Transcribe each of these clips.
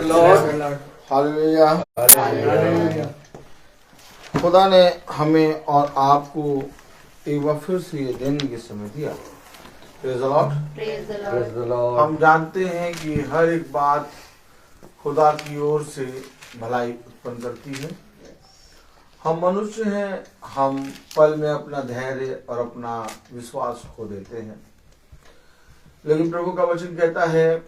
Lord, hallelujah. खुदा ने हमें और आपको एक बार फिर से ये दिन के समय दिया। Praise the Lord. Praise the Lord. हम जानते हैं कि हर एक बात खुदा की ओर से भलाई उत्पन्न करती है। हम मनुष्य हैं, हम पल में अपना धैर्य और अपना विश्वास खो देते हैं, लेकिन प्रभु का वचन कहता है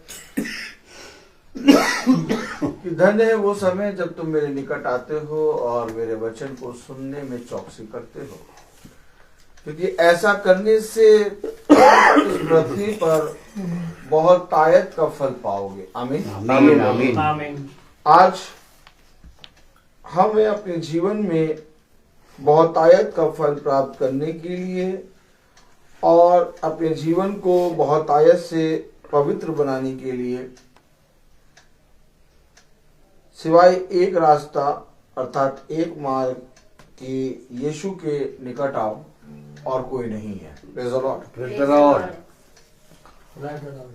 कि धन्य है वो समय जब तुम मेरे निकट आते हो और मेरे वचन को सुनने में चौकसी करते हो, क्योंकि ऐसा करने से इस पृथ्वी पर बहुत तायत का फल पाओगे। आमीन आमीन आमीन आमीन। आज हमें अपने जीवन में बहुत आयत का फल प्राप्त करने के लिए और अपने जीवन को बहुत आयत से पवित्र बनाने के लिए सिवाय एक रास्ता अर्थात एक मार्ग कि यीशु के निकट आओ और कोई नहीं है। Praise the Lord. Praise the Lord.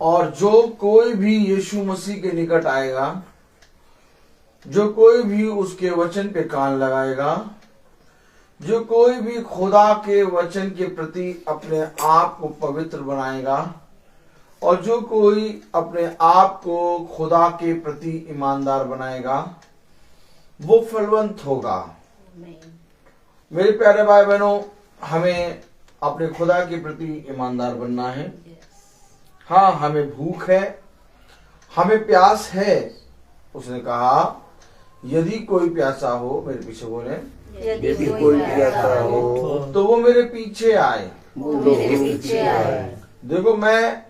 और जो कोई भी यीशु मसीह के निकट आएगा, जो कोई भी उसके वचन पे कान लगाएगा, जो कोई भी खुदा के वचन के प्रति अपने आप को पवित्र बनाएगा और जो कोई अपने आप को खुदा के प्रति ईमानदार बनाएगा, वो फलवंत होगा। मेरे प्यारे भाई बहनों, हमें अपने खुदा के प्रति ईमानदार बनना है। हाँ, हमें भूख है, हमें प्यास है। उसने कहा यदि कोई प्यासा हो, मेरे पीछे बोले, यदि कोई प्यासा हो तो वो मेरे पीछे आए। वो मेरे पीछे आए। देखो, मैं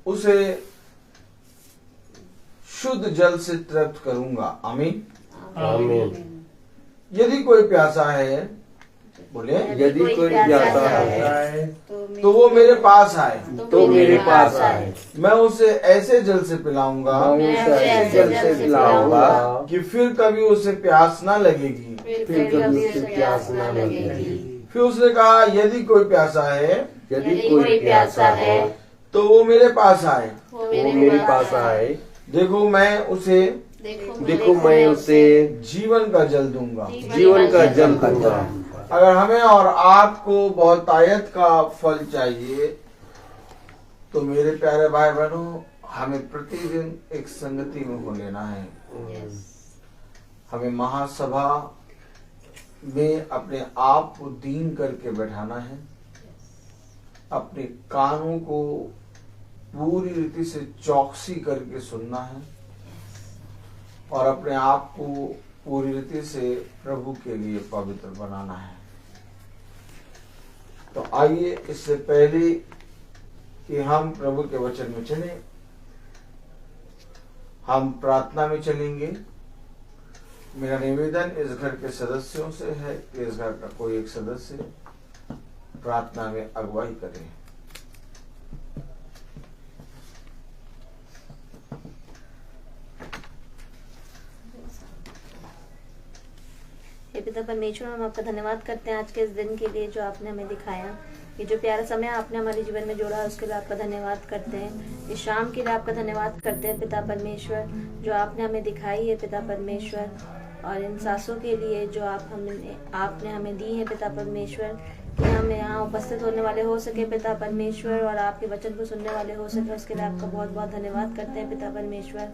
उसे शुद्ध जल से तृप्त करूंगा। आमीन। आमीन। यदि कोई प्यासा है, बोले, यदि कोई प्यासा है तो वो मेरे पास आए। तो मेरे पास आए। मैं उसे ऐसे जल से पिलाऊंगा मैं उसे ऐसे जल से पिलाऊंगा कि फिर कभी उसे प्यास ना लगेगी। फिर कभी उसे प्यास न लगेगी। फिर उसने कहा यदि कोई प्यासा है यदि कोई प्यासा है तो वो मेरे पास आए। वो मेरे पास आए। देखो, मैं उसे जीवन का जल दूंगा। जीवन का जल दूंगा। अगर हमें और आपको बहुत आयत का फल चाहिए तो मेरे प्यारे भाई बहनों, हमें प्रतिदिन एक संगति में हो लेना है। हमें महासभा में अपने आप को दीन करके बैठाना है, अपने कानों को पूरी रीति से चौकसी करके सुनना है और अपने आप को पूरी रीति से प्रभु के लिए पवित्र बनाना है। तो आइए, इससे पहले कि हम प्रभु के वचन में चलें, हम प्रार्थना में चलेंगे। मेरा निवेदन इस घर के सदस्यों से है कि इस घर का कोई एक सदस्य प्रार्थना में अगुवाई करे। हे पिता परमेश्वर, हम आपका धन्यवाद करते हैं आज के इस दिन के लिए जो आपने हमें दिखाया। ये जो प्यारा समय आपने हमारे जीवन में जोड़ा, उसके लिए आपका धन्यवाद करते हैं। इस शाम के लिए आपका धन्यवाद करते हैं पिता परमेश्वर, जो आपने हमें दिखाई है पिता परमेश्वर, और इन सांसों के लिए जो आपने हमें दी है पिता परमेश्वर, कि हम यहाँ उपस्थित होने वाले हो सके पिता परमेश्वर और आपके वचन को सुनने वाले हो सके। उसके लिए आपका बहुत बहुत धन्यवाद करते हैं पिता परमेश्वर।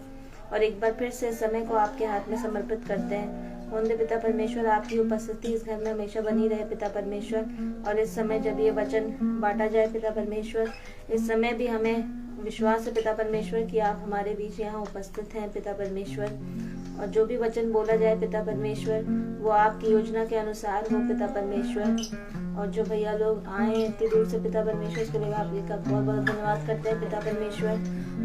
और एक बार फिर से समय को आपके हाथ में समर्पित करते हैं। होंदे पिता परमेश्वर, आपकी उपस्थिति इस घर में हमेशा बनी रहे पिता परमेश्वर। और इस समय जब ये वचन बांटा जाए पिता परमेश्वर, इस समय भी हमें विश्वास है पिता परमेश्वर कि आप हमारे बीच यहाँ उपस्थित हैं पिता परमेश्वर। और जो भी वचन बोला जाए पिता परमेश्वर, वो आपकी योजना के अनुसार हो पिता परमेश्वर। और जो भैया लोग आए इतनी दूर से पिता परमेश्वर, उसके लिए आपका बहुत बहुत धन्यवाद करते हैं पिता परमेश्वर।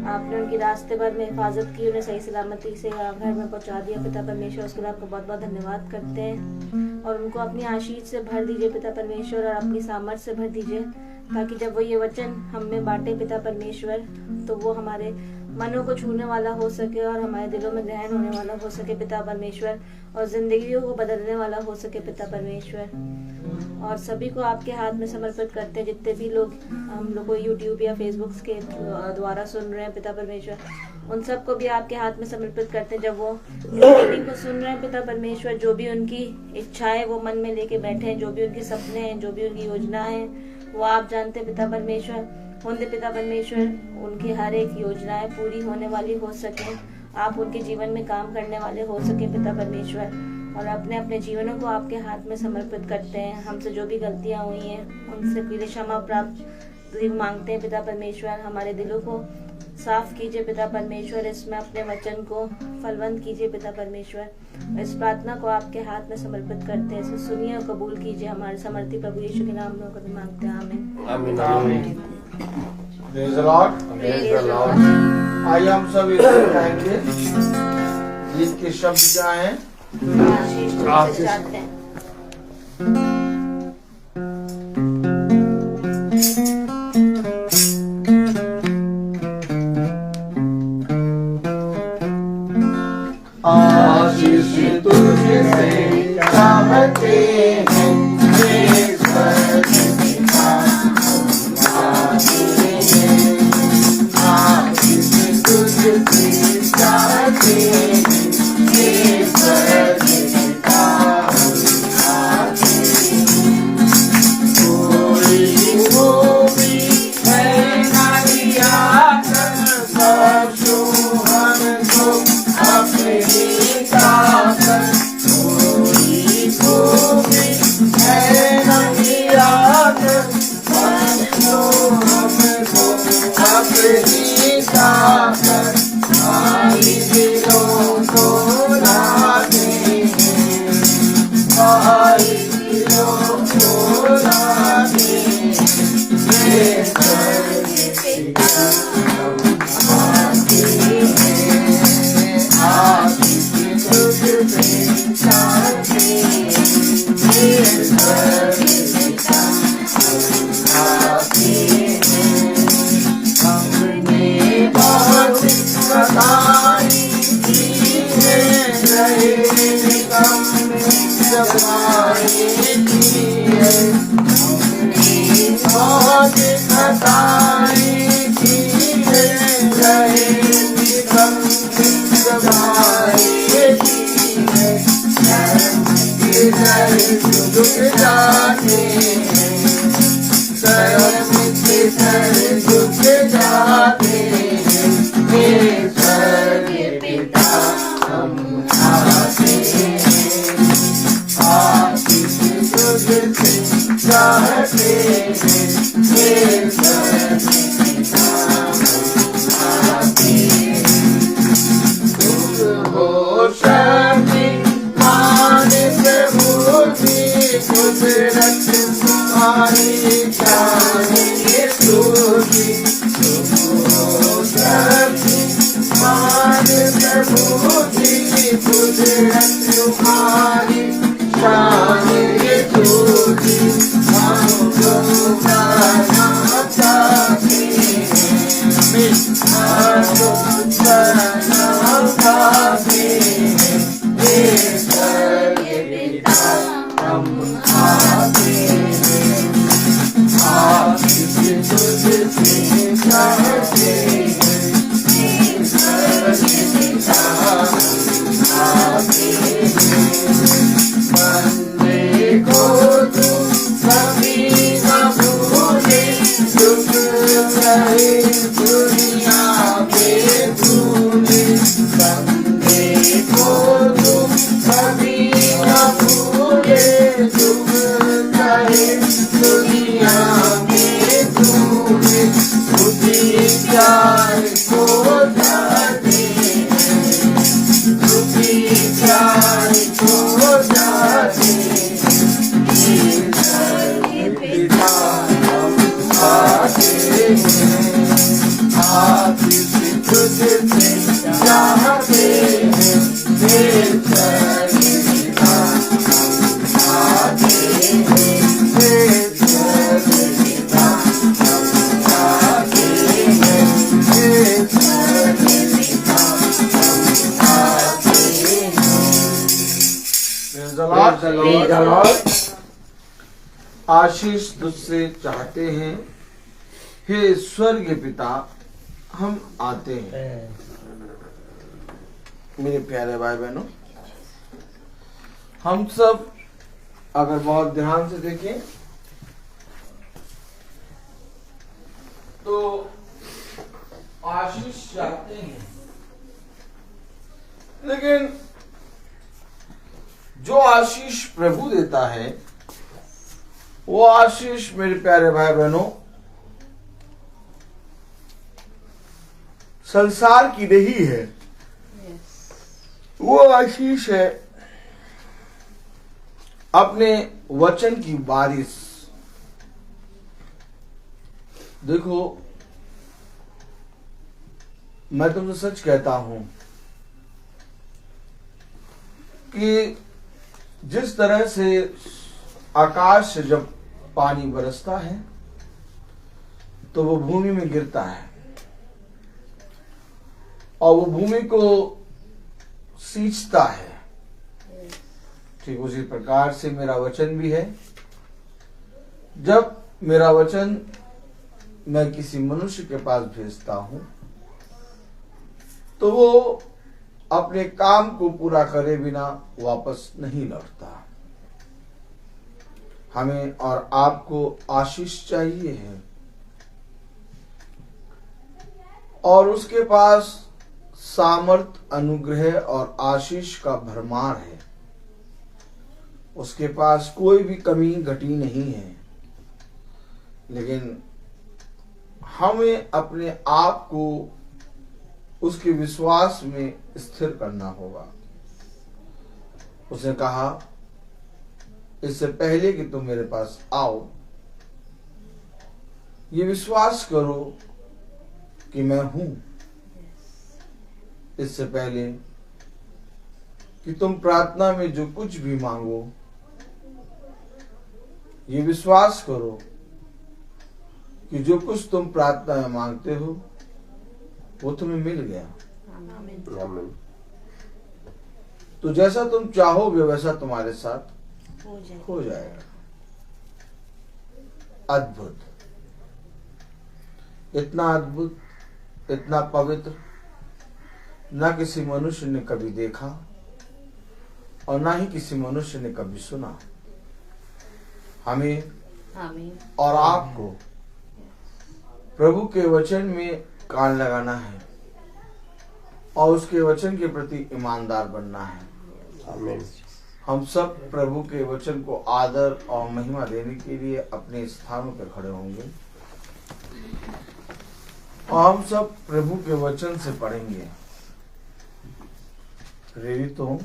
आपने उनकी रास्ते भर में हिफाजत की, उन्हें सही सलामती से यहाँ घर में पहुँचा दिया पिता परमेश्वर। उसके लिए आपका बहुत बहुत धन्यवाद करते हैं। और उनको अपनी आशीष से भर दीजिए पिता परमेश्वर और अपनी सामर्थ्य से भर दीजिए, ताकि जब वो ये वचन हम में बांटे पिता परमेश्वर, तो वो हमारे मनों को छूने वाला हो सके और हमारे दिलों में ग्रहण होने वाला हो सके पिता परमेश्वर, और जिंदगियों को बदलने वाला हो सके पिता परमेश्वर। और सभी को आपके हाथ में समर्पित करते हैं, जितने भी लोग हम लोग को यूट्यूब या फेसबुक के द्वारा सुन रहे हैं पिता परमेश्वर, उन सबको भी आपके हाथ में समर्पित करते हैं। जब वो मीटिंग को सुन रहे हैं पिता परमेश्वर, जो भी उनकी इच्छाएं वो मन में लेके बैठे हैं, जो भी उनके सपने हैं, जो भी उनकी योजना है, वो आप जानते हैं पिता परमेश्वर। उनके पिता परमेश्वर उनकी हर एक योजनाएं पूरी होने वाली हो सके, आप उनके जीवन में काम करने वाले हो सके पिता परमेश्वर। और अपने अपने जीवनों को आपके हाथ में समर्पित करते हैं। हमसे जो भी गलतियां हुई हैं उनसे पीले क्षमा प्राप्त मांगते हैं पिता परमेश्वर। हमारे दिलों को साफ कीजिए पिता परमेश्वर, इसमें अपने वचन को फलवंत कीजिए पिता परमेश्वर। इस प्रार्थना को आपके हाथ में समर्पित करते हैं, इसे सुनिए और कबूल कीजिए। हमारे समर्थी प्रभु यीशु के नाम में मांगते हैं, आमीन। आमीन आमीन। Praise the Lord। Praise the Lord। आइए हम सब इसको गाएंगे। गीत के शब्द क्या हैं? आशीष तुमसे चाहते हैं। आशीष तुझसे चाहते हैं, ईश्वर पिता आते हैं। आशीष तुझसे चाहते हैं, ईश्वर पिता आते हैं। कोई भी है नारिया सब हमको अपने दासन, कोई भी है नारिया हमको अपने दासन, हमारी दिलों को लाते हैं, हमारी दिलों को लाते हैं। ये पिता आते हैं, आशीष तुझसे चाहते हैं, ईश्वर पिता आते हैं। हमने बहुत सताई की है, रहे कम जमाई की है। हमने बहुत सताई की है, रहे कम जमाई की है। झुक जाते हैं, झुक जाते हैं। ईश्वर पिता हम आते हैं, आशीष तुझसे चाहते हैं। ईश्वर पिता हम आते हैं। दुख हो शक्ति मान प्रभु की कुदरत तुम्हारी जाने सूझी। मान प्रभु की कुदरत तुम्हारी शान ये सूझी। हमको करना चाहते हैं, हमको करना चाहते हैं। ईश्वर पिता हम आते हैं, आशीष तुझसे चाहते हैं। ईश्वर पिता आते हैं। बंदे को तू Praise the Lord. Praise the Lord. आशीष तुझसे चाहते हैं हे स्वर्गीय पिता, हम आते हैं। मेरे प्यारे भाई बहनों, हम सब अगर बहुत ध्यान से देखें तो आशीष चाहते हैं, लेकिन जो आशीष प्रभु देता है वो आशीष मेरे प्यारे भाई बहनों संसार की नहीं है। वो आशीष है अपने वचन की बारिश। देखो, मैं तुमसे सच कहता हूं कि जिस तरह से आकाश से जब पानी बरसता है तो वो भूमि में गिरता है और वो भूमि को सींचता है, ठीक उसी प्रकार से मेरा वचन भी है। जब मेरा वचन मैं किसी मनुष्य के पास भेजता हूं तो वो अपने काम को पूरा करे बिना वापस नहीं लौटता। हमें और आपको आशीष चाहिए है और उसके पास सामर्थ, अनुग्रह और आशीष का भरमार है। उसके पास कोई भी कमी घटी नहीं है, लेकिन हमें अपने आप को उसके विश्वास में स्थिर करना होगा। उसने कहा, इससे पहले कि तुम मेरे पास आओ, ये विश्वास करो कि मैं हूं। इससे पहले कि तुम प्रार्थना में जो कुछ भी मांगो, ये विश्वास करो कि जो कुछ तुम प्रार्थना में मांगते हो वो तुम्हें मिल गया। आमीन। तो जैसा तुम चाहोगे वैसा तुम्हारे साथ हो जाएगा। अद्भुत, इतना अद्भुत, इतना पवित्र ना किसी मनुष्य ने कभी देखा और ना ही किसी मनुष्य ने कभी सुना। हमें और आपको प्रभु के वचन में कान लगाना है और उसके वचन के प्रति ईमानदार बनना है। आमीन। हम सब प्रभु के वचन को आदर और महिमा देने के लिए अपने स्थानों पर खड़े होंगे और हम सब प्रभु के वचन से पढ़ेंगे। प्रेरित हो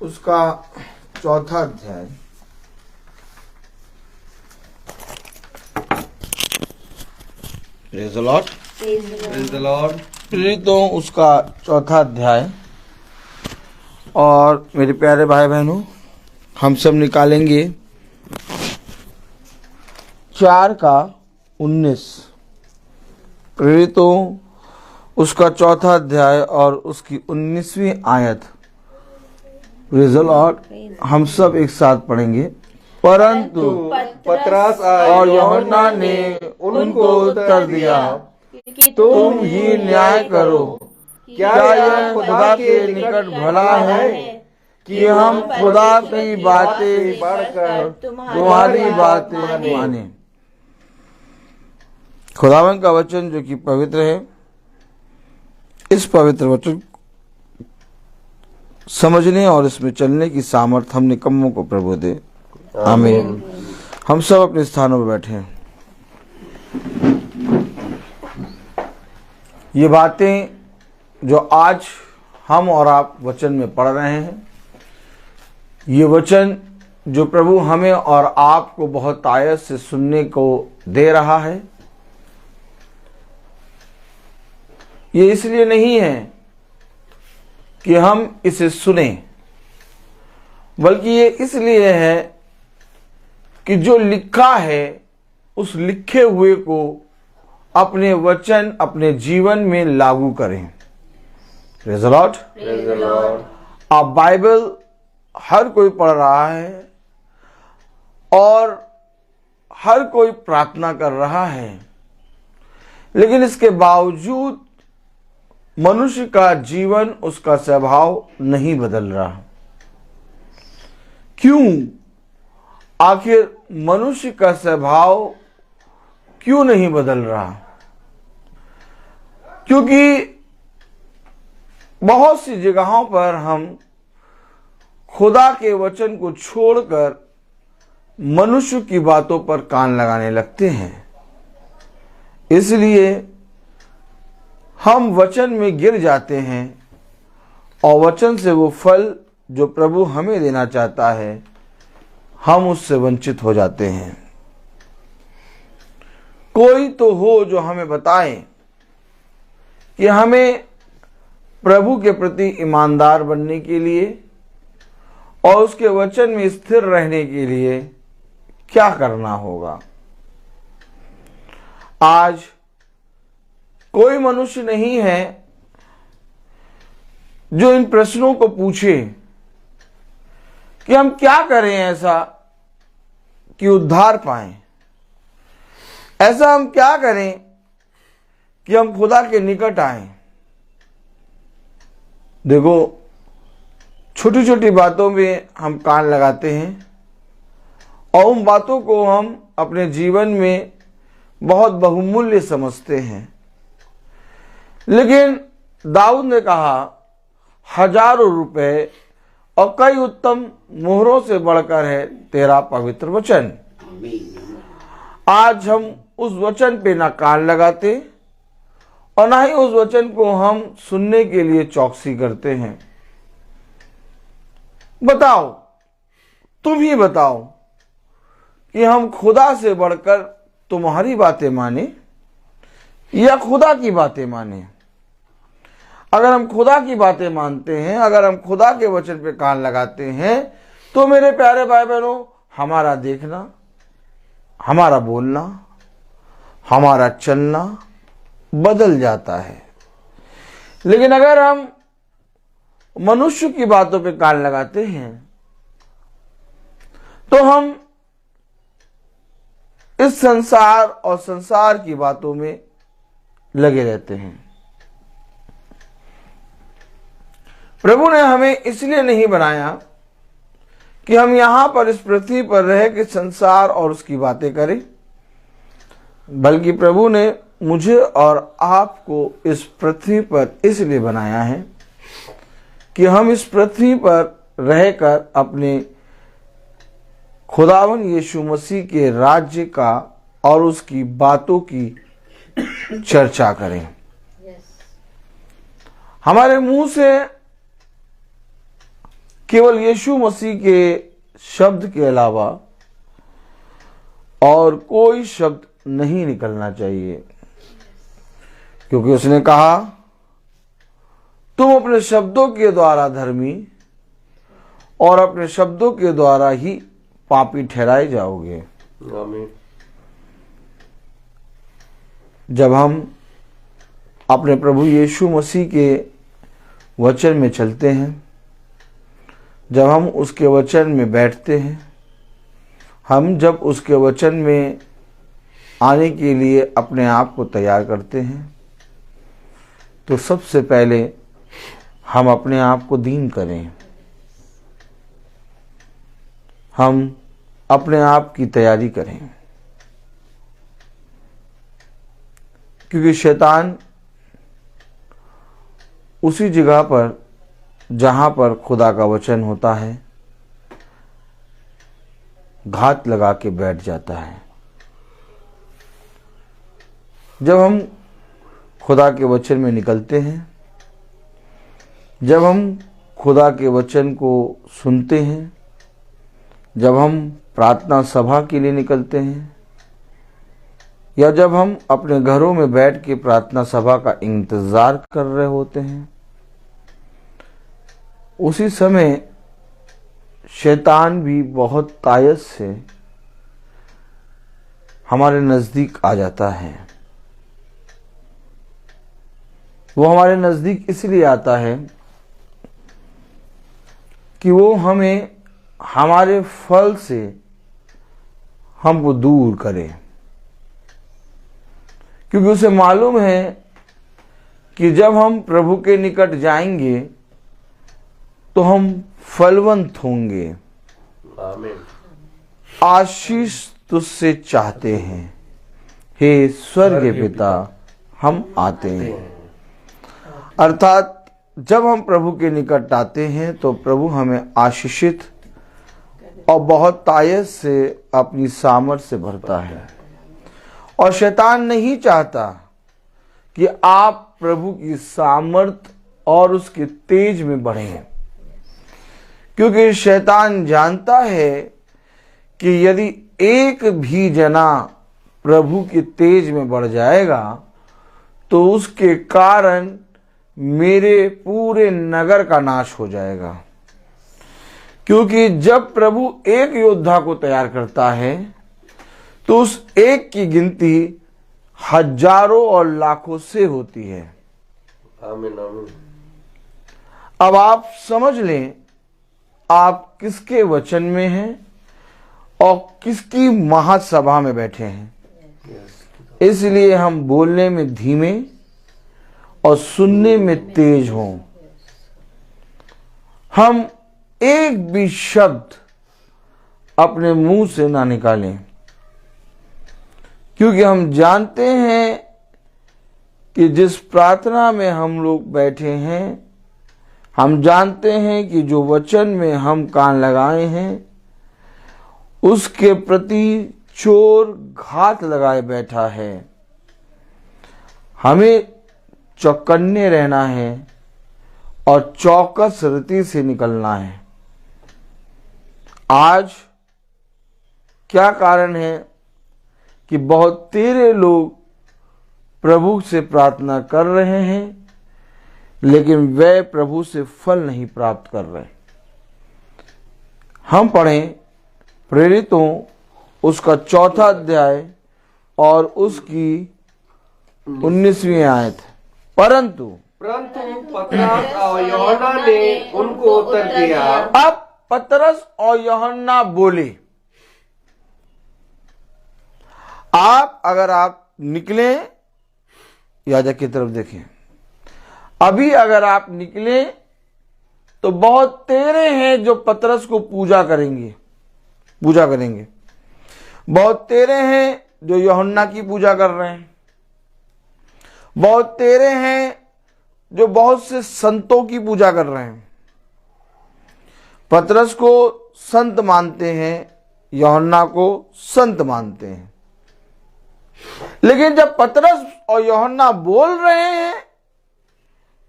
उसका 4था अध्याय, praise the Lord, praise the Lord. प्रेरित हो उसका 4था अध्याय, और मेरे प्यारे भाई बहनों, हम सब निकालेंगे 4:19। प्रेरितों उसका 4था अध्याय और उसकी 19वीं आयत। Praise the Lord. हम सब एक साथ पढ़ेंगे। परंतु पतरस और यूहन्ना ने उनको उत्तर दिया, तुम ही न्याय करो। क्या यह खुदा के निकट भला है कि हम खुदा की बातें बढ़कर तुम्हारी बातें माने। खुदावन का वचन जो कि पवित्र है, इस पवित्र वचन समझने और इसमें चलने की सामर्थ हम निकम्मों को प्रभु दे। आमीन। हम सब अपने स्थानों पर बैठे हैं। ये बातें जो आज हम और आप वचन में पढ़ रहे हैं, ये वचन जो प्रभु हमें और आपको बहुत आयत से सुनने को दे रहा है, ये इसलिए नहीं है कि हम इसे सुने, बल्कि ये इसलिए है कि जो लिखा है उस लिखे हुए को अपने वचन, अपने जीवन में लागू करें। Praise the Lord. अब बाइबल हर कोई पढ़ रहा है और हर कोई प्रार्थना कर रहा है, लेकिन इसके बावजूद मनुष्य का जीवन, उसका स्वभाव नहीं बदल रहा। क्यों? आखिर मनुष्य का स्वभाव क्यों नहीं बदल रहा? क्योंकि बहुत सी जगहों पर हम खुदा के वचन को छोड़कर मनुष्य की बातों पर कान लगाने लगते हैं। इसलिए हम वचन में गिर जाते हैं और वचन से वो फल जो प्रभु हमें देना चाहता है, हम उससे वंचित हो जाते हैं। कोई तो हो जो हमें बताए कि हमें प्रभु के प्रति ईमानदार बनने के लिए और उसके वचन में स्थिर रहने के लिए क्या करना होगा। आज कोई मनुष्य नहीं है जो इन प्रश्नों को पूछे कि हम क्या करें ऐसा कि उद्धार पाएं, ऐसा हम क्या करें कि हम खुदा के निकट आएं। देखो, छोटी छोटी बातों में हम कान लगाते हैं और उन बातों को हम अपने जीवन में बहुत बहुमूल्य समझते हैं, लेकिन दाऊद ने कहा, हजारों रुपए और कई उत्तम मोहरों से बढ़कर है तेरा पवित्र वचन। आज हम उस वचन पे ना कान लगाते और ना ही उस वचन को हम सुनने के लिए चौकसी करते हैं। बताओ, तुम ही बताओ कि हम खुदा से बढ़कर तुम्हारी बातें माने या खुदा की बातें माने। अगर हम खुदा की बातें मानते हैं, अगर हम खुदा के वचन पे कान लगाते हैं, तो मेरे प्यारे भाई बहनों, हमारा देखना, हमारा बोलना, हमारा चलना बदल जाता है। लेकिन अगर हम मनुष्य की बातों पे कान लगाते हैं तो हम इस संसार और संसार की बातों में लगे रहते हैं। प्रभु ने हमें इसलिए नहीं बनाया कि हम यहां पर इस पृथ्वी पर रह के संसार और उसकी बातें करें, बल्कि प्रभु ने मुझे और आपको इस पृथ्वी पर इसलिए बनाया है कि हम इस पृथ्वी पर रहकर अपने खुदावन यीशु मसीह के राज्य का और उसकी बातों की चर्चा करें। हमारे मुंह से केवल यीशु मसीह के शब्द के अलावा और कोई शब्द नहीं निकलना चाहिए, क्योंकि उसने कहा, तुम अपने शब्दों के द्वारा धर्मी और अपने शब्दों के द्वारा ही पापी ठहराए जाओगे। आमीन। जब हम अपने प्रभु यीशु मसीह के वचन में चलते हैं, जब हम उसके वचन में बैठते हैं, हम जब उसके वचन में आने के लिए अपने आप को तैयार करते हैं, तो सबसे पहले हम अपने आप को दीन करें। हम अपने आप की तैयारी करें, क्योंकि शैतान उसी जगह पर जहां पर खुदा का वचन होता है घात लगा के बैठ जाता है। जब हम खुदा के वचन में निकलते हैं, जब हम खुदा के वचन को सुनते हैं, जब हम प्रार्थना सभा के लिए निकलते हैं, या जब हम अपने घरों में बैठ के प्रार्थना सभा का इंतजार कर रहे होते हैं, उसी समय शैतान भी बहुत तायत से हमारे नजदीक आ जाता है। वो हमारे नजदीक इसलिए आता है कि वो हमें हमारे फल से हमको दूर करे, क्योंकि उसे मालूम है कि जब हम प्रभु के निकट जाएंगे तो हम फलवंत होंगे। आमीन। आशीष तुझसे चाहते हैं हे स्वर्गीय पिता, हम आते हैं। अर्थात जब हम प्रभु के निकट आते हैं तो प्रभु हमें आशीषित और बहुत तायत से अपनी सामर्थ से भरता है। और शैतान नहीं चाहता कि आप प्रभु की सामर्थ और उसके तेज में बढ़ें, क्योंकि शैतान जानता है कि यदि एक भी जना प्रभु के तेज में बढ़ जाएगा तो उसके कारण मेरे पूरे नगर का नाश हो जाएगा। क्योंकि जब प्रभु एक योद्धा को तैयार करता है तो उस एक की गिनती हजारों और लाखों से होती है। आमीन आमीन। अब आप समझ लें आप किसके वचन में हैं और किसकी महासभा में बैठे हैं। इसलिए हम बोलने में धीमे और सुनने में तेज हों। हम एक भी शब्द अपने मुंह से ना निकालें, क्योंकि हम जानते हैं कि जिस प्रार्थना में हम लोग बैठे हैं, हम जानते हैं कि जो वचन में हम कान लगाए हैं उसके प्रति चोर घात लगाए बैठा है। हमें चौकन्ने रहना है और चौकस रीति से निकलना है। आज क्या कारण है कि बहुत तेरे लोग प्रभु से प्रार्थना कर रहे हैं लेकिन वे प्रभु से फल नहीं प्राप्त कर रहे। हम पढ़ें प्रेरितों उसका 4 अध्याय और उसकी 19वीं आयत। परंतु पतरस और यूहन्ना ने उनको उत्तर दिया। अब पतरस और यूहन्ना बोले। अगर आप निकले, याजक की तरफ देखें, अभी अगर आप निकले तो बहुत तेरे हैं जो पतरस को पूजा करेंगे। बहुत तेरे हैं जो यूहन्ना की पूजा कर रहे हैं। बहुत तेरे हैं जो बहुत से संतों की पूजा कर रहे हैं। पतरस को संत मानते हैं, यूहन्ना को संत मानते हैं। लेकिन जब पतरस और यूहन्ना बोल रहे हैं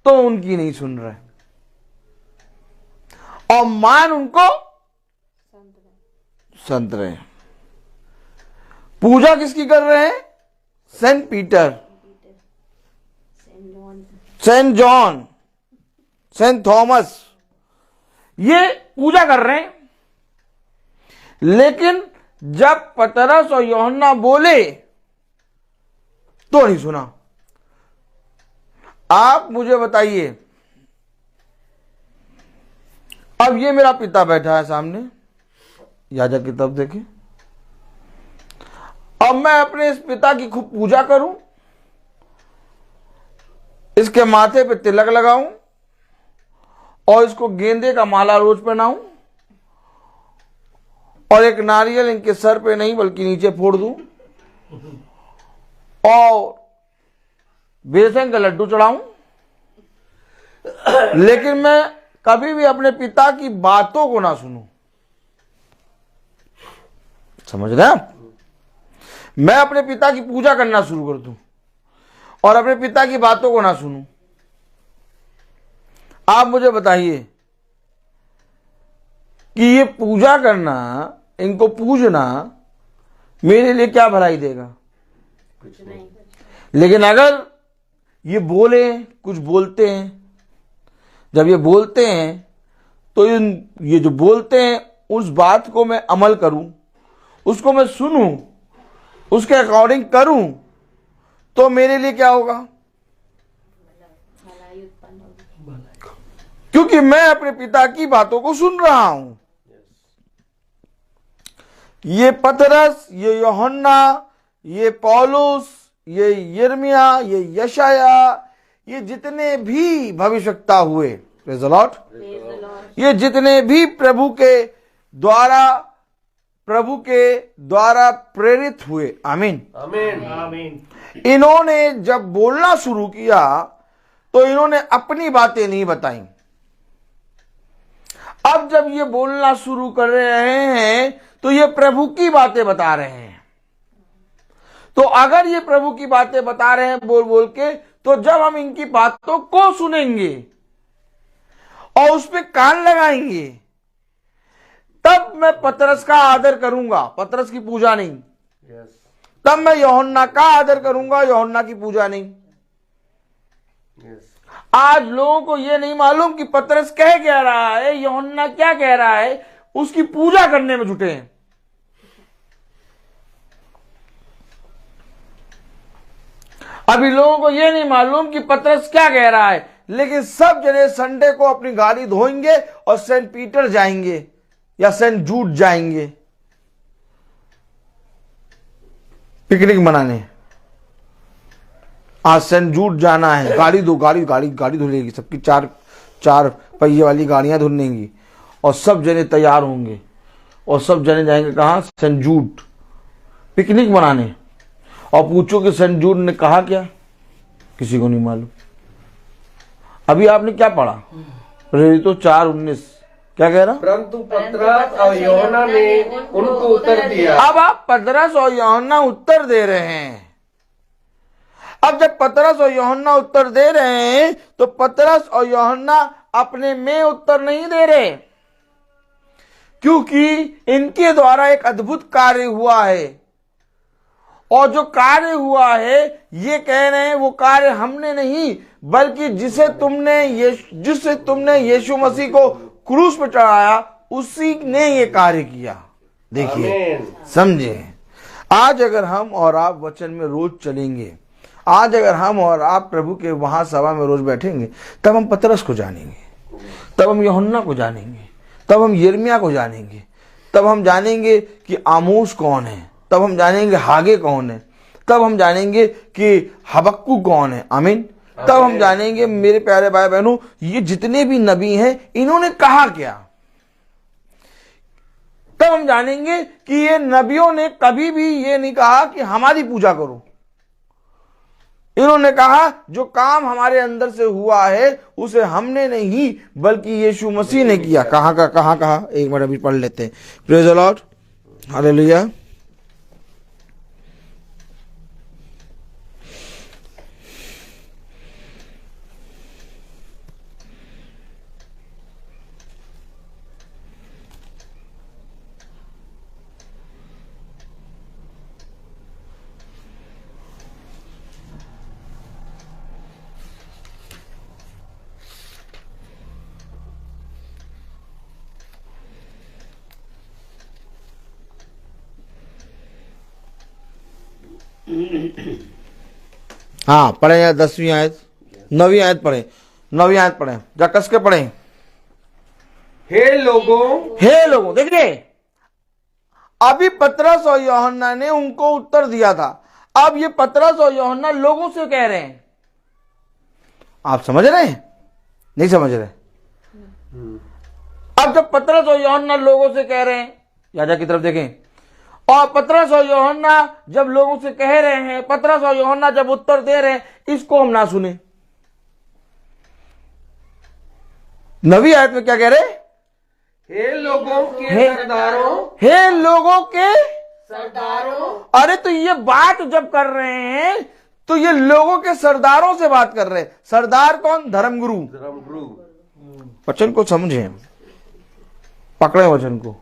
तो उनकी नहीं सुन रहे और मान उनको संत रहे। पूजा किसकी कर रहे हैं? Saint Peter, saint John, saint Thomas, ये पूजा कर रहे हैं। लेकिन जब पतरस और यूहन्ना बोले तो नहीं सुना। आप मुझे बताइए, अब ये मेरा पिता बैठा है सामने, याजक की तरफ देखें। अब मैं अपने इस पिता की खूब पूजा करूं, इसके माथे पे तिलक लगाऊं और इसको गेंदे का माला रोज पहनाऊं और एक नारियल इनके सर पे नहीं बल्कि नीचे फोड़ दूं और बेसन का लड्डू चढ़ाऊं। लेकिन मैं कभी भी अपने पिता की बातों को ना सुनूं। समझ रहे हैं आप? मैं अपने पिता की पूजा करना शुरू कर दूं और अपने पिता की बातों को ना सुनूं। आप मुझे बताइए कि ये पूजा करना, इनको पूजना मेरे लिए क्या भलाई देगा? कुछ नहीं। लेकिन अगर ये बोले, कुछ बोलते हैं, जब ये बोलते हैं तो ये जो बोलते हैं उस बात को मैं अमल करूं, उसको मैं सुनूं, उसके अकॉर्डिंग करूं, तो मेरे लिए क्या होगा? क्योंकि मैं अपने पिता की बातों को सुन रहा हूं। ये पतरस, ये यूहन्ना, ये पौलुस, ये यिर्मयाह, ये यशायाह, ये जितने भी भविष्यवक्ता हुए, प्रेज़ द लॉर्ड, ये जितने भी प्रभु के द्वारा प्रेरित हुए, आमीन आमीन आमीन। इन्होंने जब बोलना शुरू किया तो इन्होंने अपनी बातें नहीं बताई। अब जब ये बोलना शुरू कर रहे हैं तो ये प्रभु की बातें बता रहे हैं। तो अगर ये प्रभु की बातें बता रहे हैं बोल बोल के, तो जब हम इनकी बातों को सुनेंगे और उस पर कान लगाएंगे, तब मैं पतरस का आदर करूंगा, पतरस की पूजा नहीं। यस। तब मैं यूहन्ना का आदर करूंगा, यूहन्ना की पूजा नहीं। यस। आज लोगों को यह नहीं मालूम कि पतरस कह क्या रहा है, यूहन्ना क्या कह रहा है, उसकी पूजा करने में जुटे हैं। अभी लोगों को यह नहीं मालूम कि पतरस क्या कह रहा है, लेकिन सब जने संडे को अपनी गाड़ी धोएंगे और सेंट पीटर जाएंगे या सेंट जूड जाएंगे पिकनिक मनाने। आज सेंट जूड जाना है, गाड़ी धुलेगी, सबकी चार पहिए वाली गाड़ियां धुलेंगी और सब जने तैयार होंगे और सब जने जाएंगे कहां? सेंट जूड पिकनिक मनाने। और पूछो कि सेंट जूड ने कहा क्या? किसी को नहीं मालूम। अभी आपने क्या पढ़ा? प्रेरितों 4:19 क्या कह रहा? परंतु पतरस और यूहन्ना ने उनको उत्तर दिया। अब आप पतरस और यूहन्ना उत्तर दे रहे हैं। अब जब पतरस और यूहन्ना उत्तर दे रहे हैं तो पतरस और यूहन्ना अपने में उत्तर नहीं दे रहे, क्योंकि इनके द्वारा एक अद्भुत कार्य हुआ है। और जो कार्य हुआ है, ये कह रहे हैं वो कार्य हमने नहीं, बल्कि जिसे तुमने यीशु मसीह को क्रूस पर चढ़ाया, उसी ने ये कार्य किया। देखिए, समझे। आज अगर हम और आप वचन में रोज चलेंगे, आज अगर हम और आप प्रभु के वहां सभा में रोज बैठेंगे, तब हम पतरस को जानेंगे, तब हम यूहन्ना को जानेंगे, तब हम यिर्मयाह को जानेंगे, तब हम जानेंगे कि आमोस कौन है, तब हम जानेंगे हागे कौन है, तब हम जानेंगे कि हबक्कू कौन है, आमीन। तब हम जानेंगे मेरे प्यारे भाई बहनों, ये जितने भी नबी हैं इन्होंने कहा क्या। तब हम जानेंगे कि ये नबियों ने कभी भी ये नहीं कहा कि हमारी पूजा करो। इन्होंने कहा जो काम हमारे अंदर से हुआ है उसे हमने नहीं बल्कि यीशु मसीह ने किया। कहा एक मिनट अभी पढ़ लेते हैं। Praise the Lord, hallelujah. हाँ पढ़े या 10वीं आयत, 9वीं आयत पढ़े, 9वीं आयत पढ़े, जा कस के पढ़े। हे लोगों, देखिए अभी पतरस और यूहन्ना ने उनको उत्तर दिया था, अब ये पतरस और यूहन्ना लोगों से कह रहे हैं। आप समझ रहे हैं? नहीं समझ रहे? अब जब पतरस और यूहन्ना लोगों से कह रहे हैं, याजा की तरफ देखें, और पतरस और यूहन्ना जब लोगों से कह रहे हैं, पतरस और यूहन्ना जब उत्तर दे रहे हैं, इसको हम ना सुने। 9वीं आयत में क्या कह रहे? हे लोगों के सरदारों। अरे तो ये बात जब कर रहे हैं तो ये लोगों के सरदारों से बात कर रहे हैं। सरदार कौन? धर्मगुरु। वचन को समझे, पकड़े वचन को।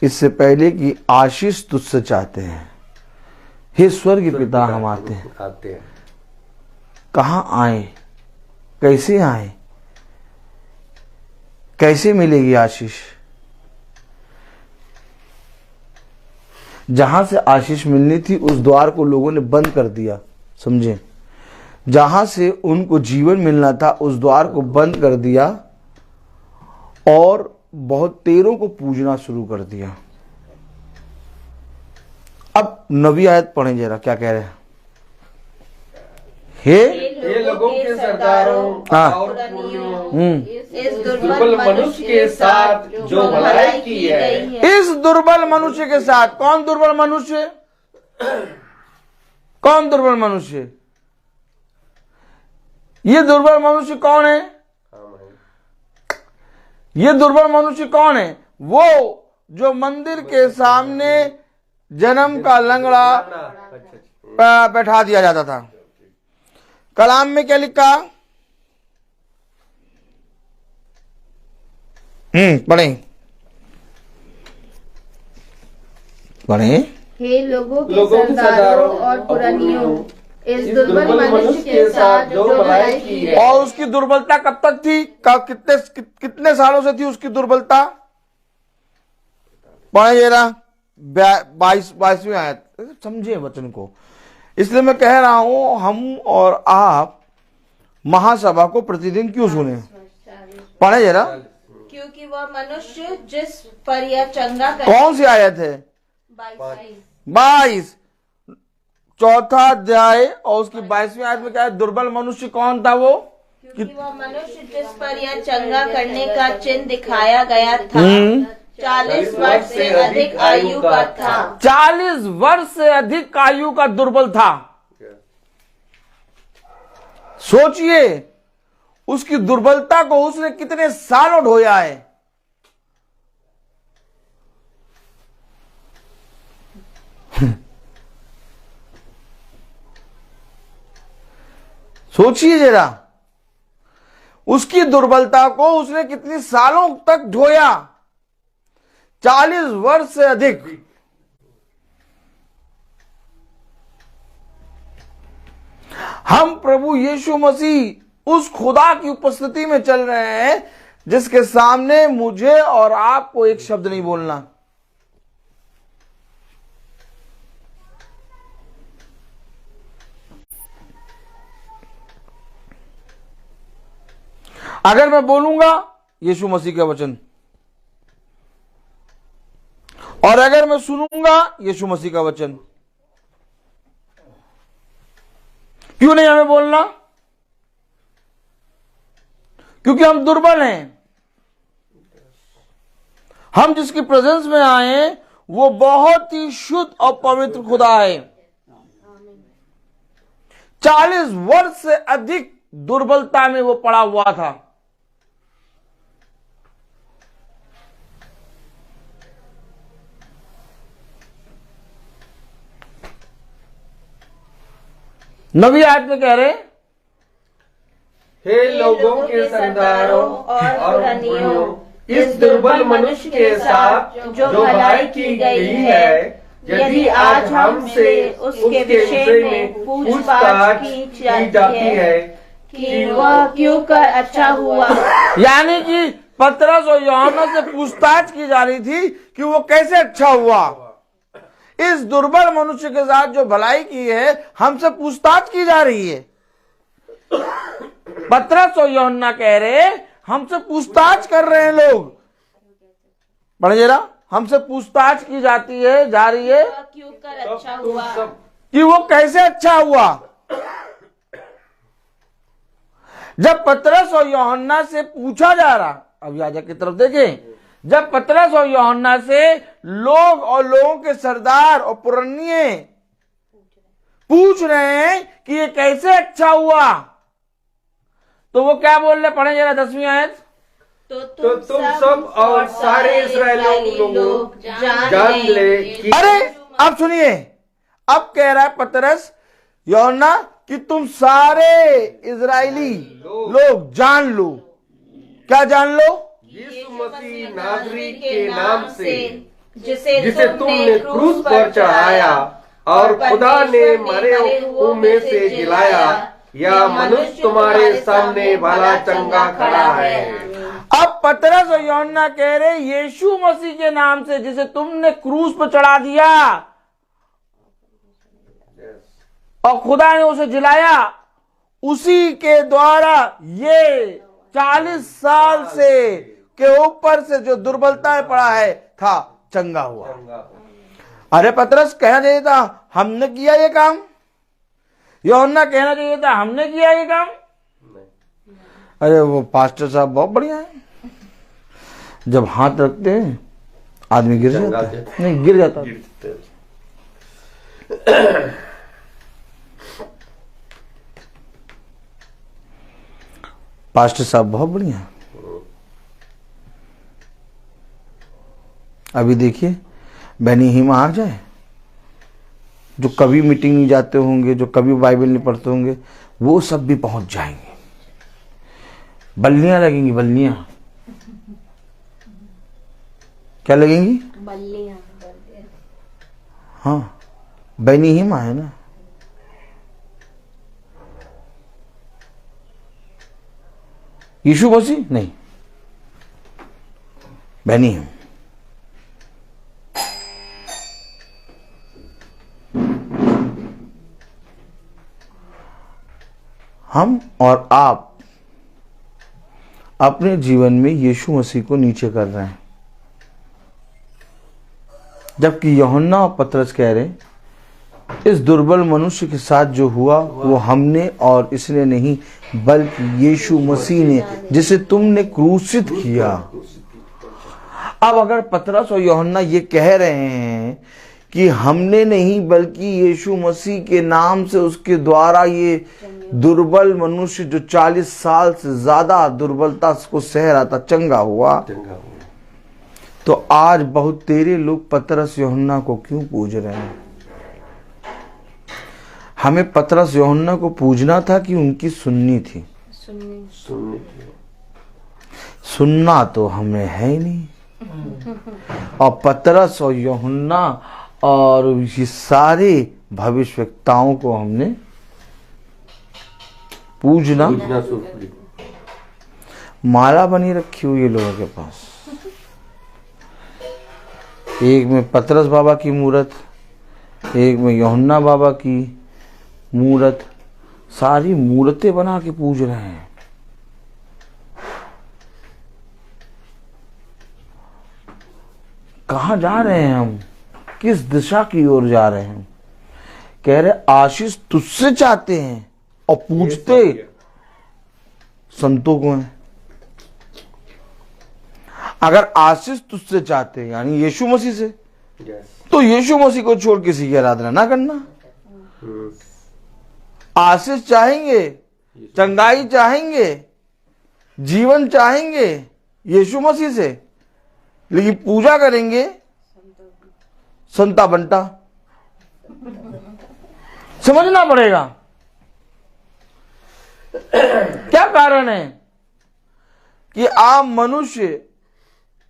इससे पहले कि आशीष तुझसे चाहते हैं, हे स्वर्ग पिता, हम आते हैं। कहां आए? कैसे आए? कैसे मिलेगी आशीष? जहां से आशीष मिलनी थी उस द्वार को लोगों ने बंद कर दिया। समझे? जहां से उनको जीवन मिलना था उस द्वार को बंद कर दिया और बहुत तेरों को पूजना शुरू कर दिया। अब नवी आयत पढ़ें जरा, क्या कह रहे हैं? हे लोगों के सरदारों हाँ। और पुरनियों, इस दुर्बल मनुष्य के साथ जो भलाई की है, इस दुर्बल मनुष्य के साथ। कौन दुर्बल मनुष्य? कौन दुर्बल मनुष्य? ये दुर्बल मनुष्य कौन है? ये दुर्बल मनुष्य कौन है? वो जो मंदिर के सामने जन्म का लंगड़ा बैठा दिया जाता था। कलाम में क्या लिखा? पढ़ें पढ़ें। हे लोगों के लोगों के सरदारों सरदारों और पुरनियों, इस इस दुर्बल मनुष्य के साथ जो भलाई की है। और उसकी दुर्बलता कब तक थी? कितने सालों से थी उसकी दुर्बलता? पढ़े जरा 22वीं आयत। समझे वचन को। इसलिए मैं कह रहा हूं, हम और आप महासभा को प्रतिदिन क्यों सुने? पढ़े जरा। क्योंकि वह मनुष्य जिस पर यह चंगा कर कौन सी आयत है? 22 चौथा अध्याय और उसकी 22वीं आयत में क्या है? दुर्बल मनुष्य कौन था वो? क्योंकि वह मनुष्य जिस पर यह चंगा करने का चिन्ह दिखाया गया था 40 वर्ष से अधिक आयु का था। 40 वर्ष से अधिक आयु का दुर्बल था। सोचिए उसकी दुर्बलता को उसने कितने सालों ढोया है। सोचिए जरा, उसकी दुर्बलता को उसने कितनी सालों तक ढोया। 40 वर्ष से अधिक। हम प्रभु यीशु मसीह उस खुदा की उपस्थिति में चल रहे हैं जिसके सामने मुझे और आपको एक शब्द नहीं बोलना। अगर मैं बोलूंगा यीशु मसीह का वचन, और अगर मैं सुनूंगा यीशु मसीह का वचन, क्यों नहीं हमें बोलना? क्योंकि हम दुर्बल हैं। हम जिसकी प्रेजेंस में आए वो बहुत ही शुद्ध और पवित्र खुदा है। 40 वर्ष से अधिक दुर्बलता में वो पड़ा हुआ था। नबी आयत में कह रहे, हे लोगों के सरदारों और पुरनियों, इस दुर्बल मनुष्य के साथ जो भलाई की गई है, यदि आज हमसे उसके विषय में पूछताछ की जाती है कि वह क्यों कर अच्छा हुआ। यानी कि पतरस और यूहन्ना से पूछताछ की जा रही थी कि वो कैसे अच्छा हुआ। इस दुर्बल मनुष्य के साथ जो भलाई की है हमसे पूछताछ की जा रही है। पतरस और यूहन्ना कह रहे हमसे पूछताछ कर रहे हैं लोग। पढ़े जरा, हमसे पूछताछ की जाती है, जा रही है क्यों कर अच्छा हुआ, कि वो कैसे अच्छा हुआ। जब पतरस और यूहन्ना से पूछा जा रहा, अब याजक की तरफ देखें, जब पतरस और यूहन्ना से लोग और लोगों के सरदार और पुरनिये पूछ रहे हैं कि ये कैसे अच्छा हुआ, तो वो क्या बोल रहे? पढ़े जरा 10वीं आयत। तो तुम सब और सारे इस्राएली लोग जान ले कि अरे अब सुनिए, अब कह रहा है पतरस यूहन्ना कि तुम सारे इजरायली लोग जान लो। क्या जान लो? यीशु मसीह नाजरी के नाम से जिसे तुमने क्रूस पर चढ़ाया और खुदा ने मरे हुओं में से जिलाया, या मनुष्य तुम्हारे सामने भला चंगा खड़ा है। अब पतरस और यूहन्ना कह रहे यीशु मसीह के नाम से जिसे तुमने क्रूस पर चढ़ा दिया और खुदा ने उसे जिलाया, उसी के द्वारा ये 40 साल से के ऊपर से जो दुर्बलताएं पड़ा है था चंगा हुआ। अरे पतरस कहना चाहिए था हमने किया ये काम, यूहन्ना कहना चाहिए था हमने किया ये काम। अरे वो पास्टर साहब बहुत बढ़िया है, जब हाथ रखते हैं आदमी गिर जाता है, नहीं गिर जाता है। पास्टर साहब बहुत बढ़िया। अभी देखिए बहनी हिमा आ जाए, जो कभी मीटिंग नहीं जाते होंगे, जो कभी बाइबल नहीं पढ़ते होंगे, वो सब भी पहुंच जाएंगे। बल्लियां लगेंगी, बल्लियां क्या लगेंगी? बल्लियां। हाँ, बहनी हिमा है ना। यीशु मसीह नहीं, बहनी हिम। हम और आप अपने जीवन में यीशु मसीह को नीचे कर रहे हैं, जबकि यूहन्ना और पतरस कह रहे हैं इस दुर्बल मनुष्य के साथ जो हुआ वो हमने और इसने नहीं, बल्कि यीशु मसीह ने, जिसे तुमने क्रूसित किया। अब अगर पतरस और यूहन्ना ये कह रहे हैं कि हमने नहीं बल्कि यीशु मसीह के नाम से, उसके द्वारा ये दुर्बल मनुष्य जो 40 साल से ज्यादा दुर्बलता को सह रहा था चंगा हुआ, तो आज बहुत तेरे लोग पतरस यूहन्ना को क्यों पूज रहे हैं? हमें पतरस यूहन्ना को पूजना था कि उनकी सुननी थी? सुनना तो हमें है ही नहीं। और पतरस और यूहन्ना और ये सारे भविष्यवक्ताओं को हमने पूजना माला बनी रखी हुई है लोगों के पास। एक में पतरस बाबा की मूरत, एक में यूहन्ना बाबा की मूरत, सारी मूर्तें बना के पूज रहे हैं। कहां जा रहे हैं हम? किस दिशा की ओर जा रहे हैं? कह रहे आशीष तुझसे चाहते हैं और पूजते संतों को हैं। अगर आशीष तुझसे चाहते हैं यानी यीशु मसीह से, तो यीशु मसीह को छोड़ किसी की आराधना ना करना। आशीष चाहेंगे, चंगाई चाहेंगे, जीवन चाहेंगे यीशु मसीह से, लेकिन पूजा करेंगे संता बंटा। समझना पड़ेगा क्या कारण है कि आप मनुष्य,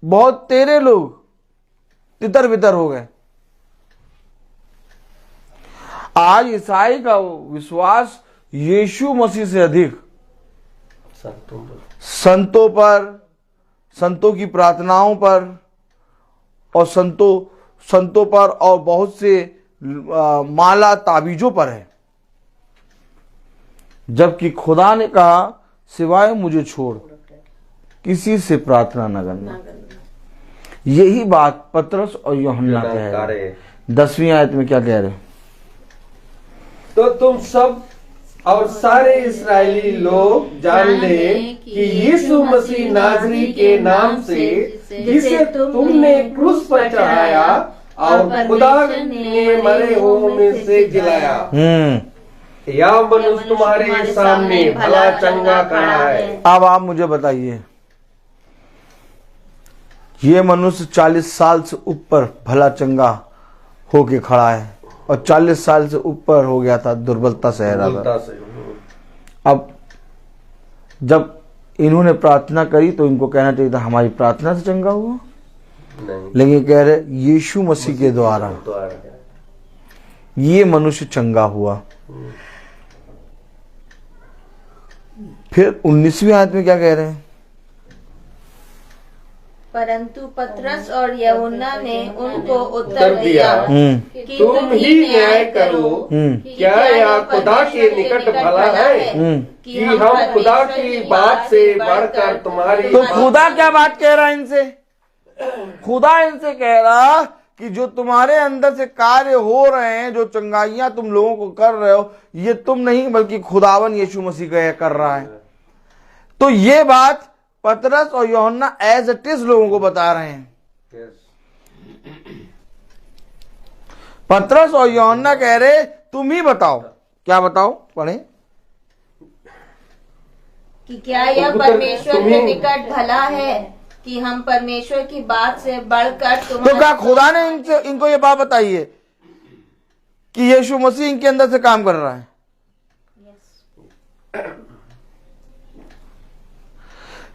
बहुत तेरे लोग तितर बितर हो गए। आज ईसाई का विश्वास यीशु मसीह से अधिक संतों पर, संतों की प्रार्थनाओं पर और संतों पर और बहुत से माला ताबीजों पर है, जबकि खुदा ने कहा सिवाय मुझे छोड़ किसी से प्रार्थना न करना। यही बात पतरस और यूहन्ना कह रहे हैं। 10वीं आयत में क्या कह रहे हैं? तो तुम सब और सारे इस्राएली लोग जान ले कि यीशु मसीह नाजरी के नाम से, जिसे तुमने क्रूस पर चढ़ाया और खुदा ने मरे हुओं में से जिलाया, यह मनुष्य तुम्हारे सामने भला चंगा खड़ा है। अब आप मुझे बताइए, ये मनुष्य 40 साल से ऊपर भला चंगा होके खड़ा है और 40 साल से ऊपर हो गया था, दुर्बलता सह रहा था। अब जब इन्होंने प्रार्थना करी तो इनको कहना चाहिए था हमारी प्रार्थना से चंगा हुआ, लेकिन कह रहे यीशु मसीह के द्वारा ये मनुष्य चंगा हुआ। फिर 19वीं आयत में क्या कह रहे हैं? परंतु पतरस और यूहन्ना ने उनको उत्तर दिया कि तुम ही न्याय करो, क्या यह खुदा के निकट भला है कि हम खुदा की बात से बढ़कर तुम्हारी। तो खुदा क्या बात कह रहा है इनसे? खुदा इनसे कह रहा कि जो तुम्हारे अंदर से कार्य हो रहे हैं, जो चंगाइयां तुम लोगों को कर रहे हो, ये तुम नहीं बल्कि खुदावन यीशु मसीह कर रहा है। तो ये बात पतरस और यूहन्ना एज इट इज लोगों को बता रहे हैं। पतरस और यूहन्ना कह रहे तुम ही बताओ। क्या बताओ? पढ़े कि क्या यह परमेश्वर के निकट भला है कि हम परमेश्वर की बात से बढ़कर तो क्या खुदा ने इनको ये बात बताई है कि यीशु मसीह इनके अंदर से काम कर रहा है?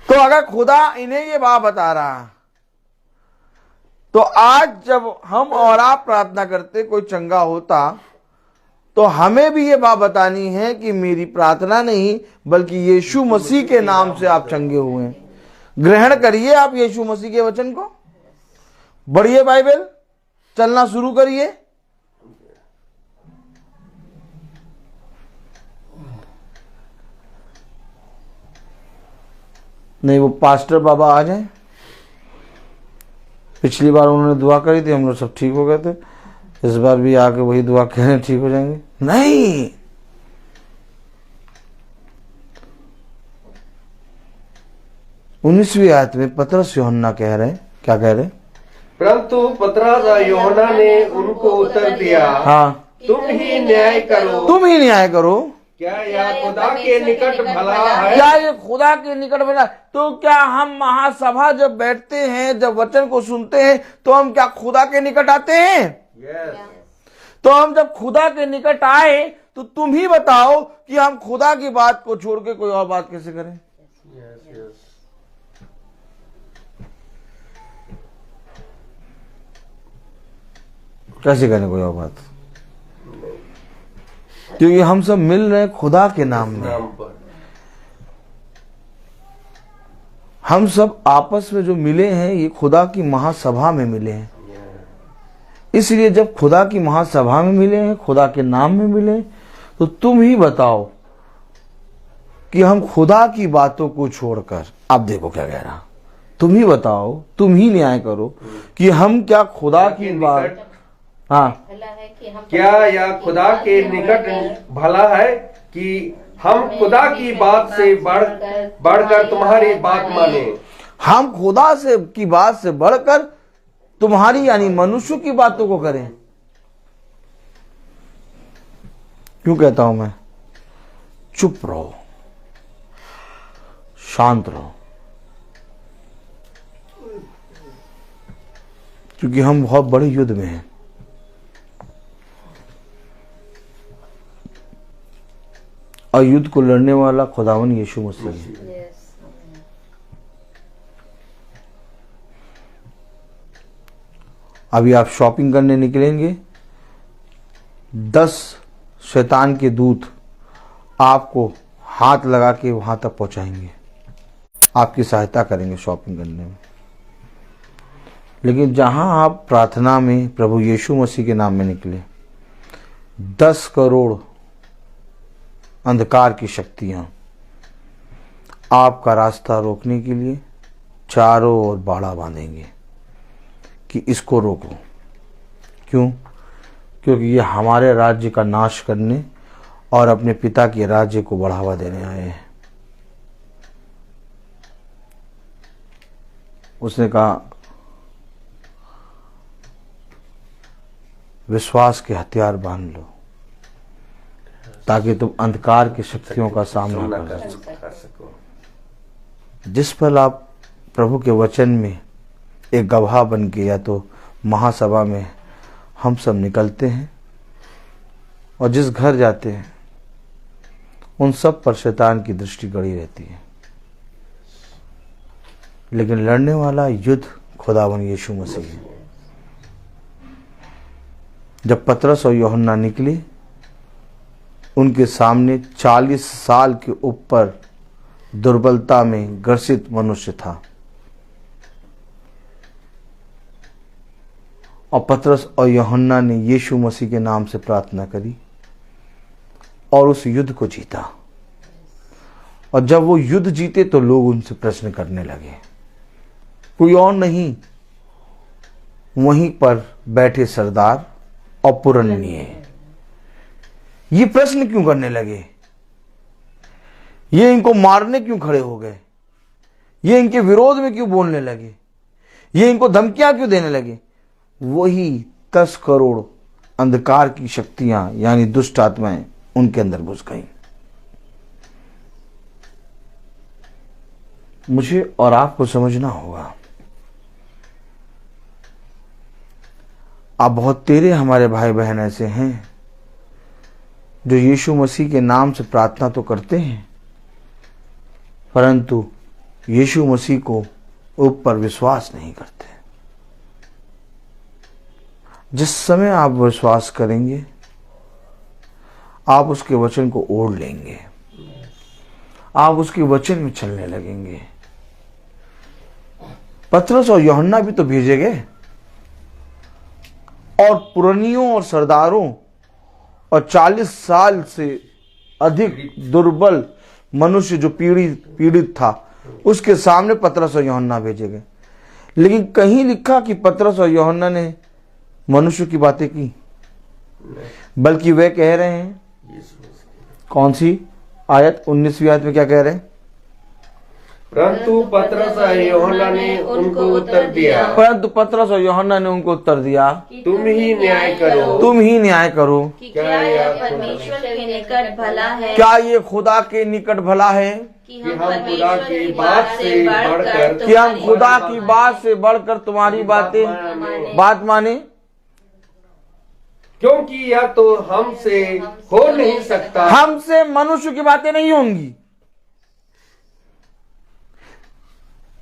तो अगर खुदा इन्हें ये बात बता रहा, तो आज जब हम और आप प्रार्थना करते कोई चंगा होता, तो हमें भी ये बात बतानी है कि मेरी प्रार्थना नहीं बल्कि यीशु मसीह के नाम से आप चंगे हुए हैं। ग्रहण करिए आप यीशु मसीह के वचन को, बढ़िए बाइबल, चलना शुरू करिए। नहीं वो पास्टर बाबा आ जाए। पिछली बार उन्होंने दुआ करी थी, हम लोग सब ठीक हो गए थे। इस बार भी आके वही दुआ कह रहे हैं ठीक हो जाएंगे। नहीं, 19वीं आयत में पतरस यूहन्ना कह रहे हैं, क्या कह रहे हैं? परंतु पतरस और यूहन्ना ने उनको उत्तर दिया, हाँ, तुम ही न्याय करो, तुम ही न्याय करो। क्या यह खुदा के निकट भला है? क्या ये खुदा के निकट भला? तो क्या हम महासभा जब बैठते हैं, जब वचन को सुनते हैं, तो हम क्या खुदा के निकट आते हैं? तो हम जब खुदा के निकट आए तो तुम ही बताओ कि हम खुदा की बात को छोड़ के कोई और बात कैसे करें? कैसे करें कोई और बात? क्योंकि हम सब मिल रहे हैं खुदा के नाम में। हम सब आपस में जो मिले हैं ये खुदा की महासभा में मिले हैं। इसलिए जब खुदा की महासभा में मिले हैं, खुदा के नाम में मिले, तो तुम ही बताओ कि हम खुदा की बातों को छोड़कर, आप देखो क्या कह रहा, तुम ही बताओ, तुम ही न्याय करो कि हम क्या खुदा की बात, हाँ, क्या यह खुदा के निकट भला है कि हम खुदा की बात से बढ़कर तुम्हारी बात माने। हम खुदा से की बात से बढ़कर तुम्हारी यानी मनुष्य की बातों को करें। क्यों कहता हूं मैं? चुप रहो, शांत रहो, क्योंकि हम बहुत बड़े युद्ध में हैं। और युद्ध को लड़ने वाला खुदावन यीशु मसीह है। अभी आप शॉपिंग करने निकलेंगे, 10 शैतान के दूत आपको हाथ लगा के वहां तक पहुंचाएंगे, आपकी सहायता करेंगे शॉपिंग करने में। लेकिन जहां आप प्रार्थना में प्रभु यीशु मसीह के नाम में निकले, 10 करोड़ अंधकार की शक्तियां आपका रास्ता रोकने के लिए चारों ओर बाड़ा बांधेंगे कि इसको रोको। क्यों? क्योंकि ये हमारे राज्य का नाश करने और अपने पिता के राज्य को बढ़ावा देने आए हैं। उसने कहा, विश्वास के हथियार बांध लो ताकि तुम अंधकार की शक्तियों का सामना कर सको। जिस पल आप प्रभु के वचन में एक गवाह बन के या तो महासभा में हम सब निकलते हैं और जिस घर जाते हैं उन सब पर शैतान की दृष्टि गड़ी रहती है, लेकिन लड़ने वाला युद्ध खुदावन यीशु मसीह है। जब पतरस और यूहन्ना निकले, उनके सामने 40 साल के ऊपर दुर्बलता में ग्रसित मनुष्य था। और पतरस और यूहन्ना ने यीशु मसीह के नाम से प्रार्थना करी और उस युद्ध को जीता। और जब वो युद्ध जीते तो लोग उनसे प्रश्न करने लगे, कोई और नहीं, वहीं पर बैठे सरदार और पुरनिये ये प्रश्न क्यों करने लगे, ये इनको मारने क्यों खड़े हो गए, ये इनके विरोध में क्यों बोलने लगे, ये इनको धमकियां क्यों देने लगे। वही 10 करोड़ अंधकार की शक्तियां यानी दुष्ट आत्माएं उनके अंदर घुस गई। मुझे और आपको समझना होगा, आप बहुत तेरे हमारे भाई बहन ऐसे हैं जो यीशु मसीह के नाम से प्रार्थना तो करते हैं, परंतु यीशु मसीह को ऊपर विश्वास नहीं करते। जिस समय आप विश्वास करेंगे आप उसके वचन को ओढ़ लेंगे, आप उसके वचन में चलने लगेंगे। पतरस और यूहन्ना भी तो भेजे गए और पुरनियों और सरदारों और 40 साल से अधिक दुर्बल मनुष्य जो पीड़ित था उसके सामने पतरस और यूहन्ना भेजे गए। लेकिन कहीं लिखा कि पतरस और यूहन्ना ने मनुष्य की बातें की, बल्कि वे कह रहे हैं, कौन सी आयत 19वीं आयत में क्या कह रहे हैं, परंतु पतरस और यूहन्ना ने उनको उत्तर दिया, परंतु पतरस और यूहन्ना ने उनको उत्तर दिया, तुम ही न्याय करो, तुम ही न्याय करो। कि क्या यह परमेश्वर के निकट भला है, क्या ये खुदा के निकट भला है कि हम खुदा की बात से बढ़कर कि हम खुदा की बात से बढ़कर तुम्हारी बात माने, क्योंकि यह तो हमसे हो नहीं सकता। हमसे मनुष्य की बातें नहीं होंगी।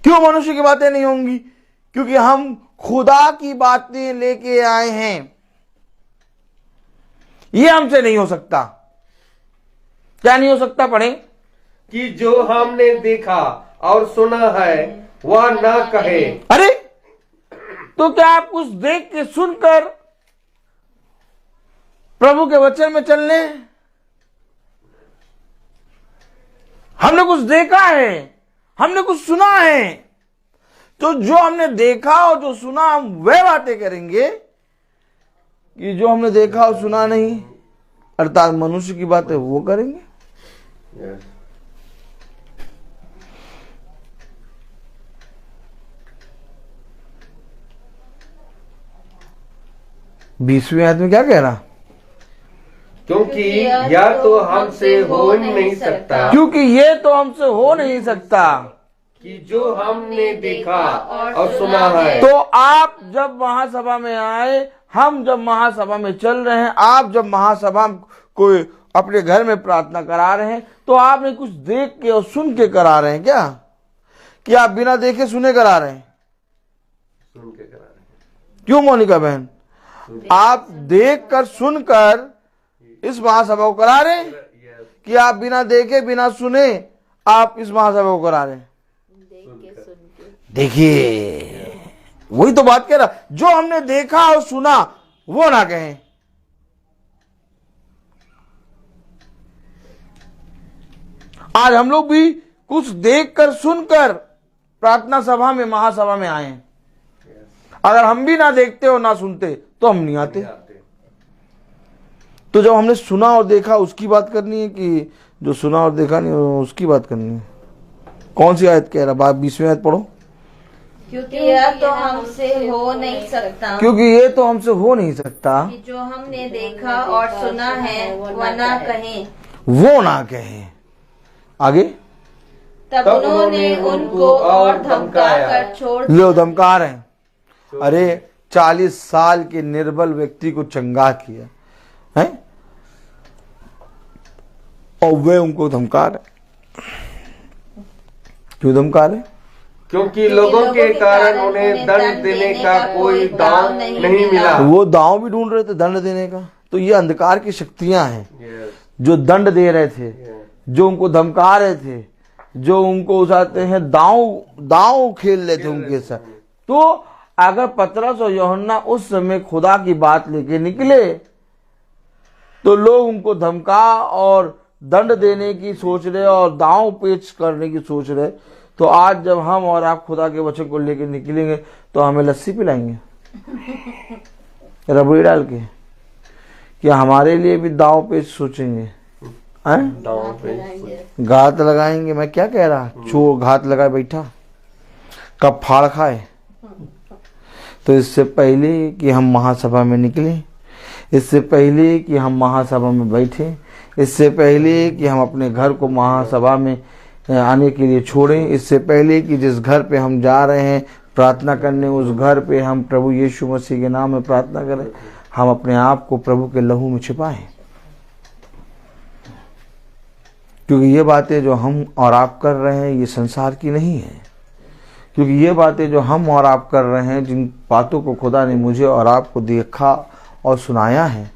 क्यों मनुष्य की बातें नहीं होंगी? क्योंकि हम खुदा की बातें लेके आए हैं, ये हमसे नहीं हो सकता। क्या नहीं हो सकता? पढ़े कि जो हमने देखा और सुना है वह ना कहे। अरे तो क्या आप कुछ देख के सुनकर प्रभु के वचन में चल लें? हमने कुछ देखा है, हमने कुछ सुना है, तो जो हमने देखा और जो सुना हम वह बातें करेंगे। कि जो हमने देखा और सुना नहीं, अर्थात मनुष्य की बातें वो करेंगे। बीसवीं आयत में क्या कह रहा? क्योंकि यह तो हमसे हो नहीं सकता, क्योंकि ये तो हमसे हो नहीं सकता कि जो हमने देखा और सुना है। तो आप जब महासभा में आए, हम जब महासभा में चल रहे हैं, आप जब महासभा को अपने घर में प्रार्थना करा रहे हैं, तो आपने कुछ देख के और सुन के करा रहे हैं क्या? कि आप बिना देखे सुने करा रहे हैं? सुन के करा रहे। क्यों मोनिका बहन? आप देख कर सुनकर इस महासभा को करा रहे हैं कि आप बिना देखे बिना सुने आप इस महासभा को करा रहे हैं? देखिए, वही तो बात कह रहा, जो हमने देखा और सुना वो ना कहें। आज हम लोग भी कुछ देखकर सुनकर प्रार्थना सभा में महासभा में आए हैं। अगर हम भी ना देखते और ना सुनते तो हम नहीं आते। तो जब हमने सुना और देखा उसकी बात करनी है कि जो सुना और देखा नहीं उसकी बात करनी है? कौन सी आयत कह रहा? 20वीं आयत पढ़ो। क्योंकि यह तो हमसे हो नहीं सकता, क्योंकि ये तो हमसे हो नहीं सकता कि जो हमने देखा और सुना है वह ना कहें, वो ना कहें। आगे, तब उन्होंने उनको और धमका कर छोड़ दिया। लो, धमका रहे हैं। अरे 40 साल के निर्बल व्यक्ति को चंगा किया है और वे उनको धमका रहे। क्यों धमका रहे? क्योंकि लोगों के कारण उन्हें दंड देने का कोई दांव नहीं मिला। वो दांव भी ढूंढ रहे थे दंड देने का। तो ये अंधकार की शक्तियां हैं जो दंड दे रहे थे, जो उनको धमका रहे थे, जो उनको उठाते हैं, दांव खेल रहे थे उनके साथ। तो अगर पतरस और यूहन्ना उस समय खुदा की बात लेके निकले तो लोग उनको धमका और दंड देने की सोच रहे और दांव पेच करने की सोच रहे। तो आज जब हम और आप खुदा के वचन को लेकर निकलेंगे तो हमें लस्सी पिलाएंगे रबड़ी डाल के, क्या हमारे लिए भी दांव पेच सोचेंगे? घात लगाएंगे। मैं क्या कह रहा, चोर घात लगाए बैठा कब फाड़ खाए। तो इससे पहले कि हम महासभा में निकले, इससे पहले कि हम महासभा में बैठे, इससे पहले कि हम अपने घर को महासभा में आने के लिए छोड़ें, इससे पहले कि जिस घर पे हम जा रहे हैं प्रार्थना करने उस घर पे हम प्रभु यीशु मसीह के नाम में प्रार्थना करें, हम अपने आप को प्रभु के लहू में छिपाएं। क्योंकि ये बातें जो हम और आप कर रहे हैं ये संसार की नहीं है। क्योंकि ये बातें जो हम और आप कर रहे हैं, जिन बातों को खुदा ने मुझे और आपको देखा और सुनाया है,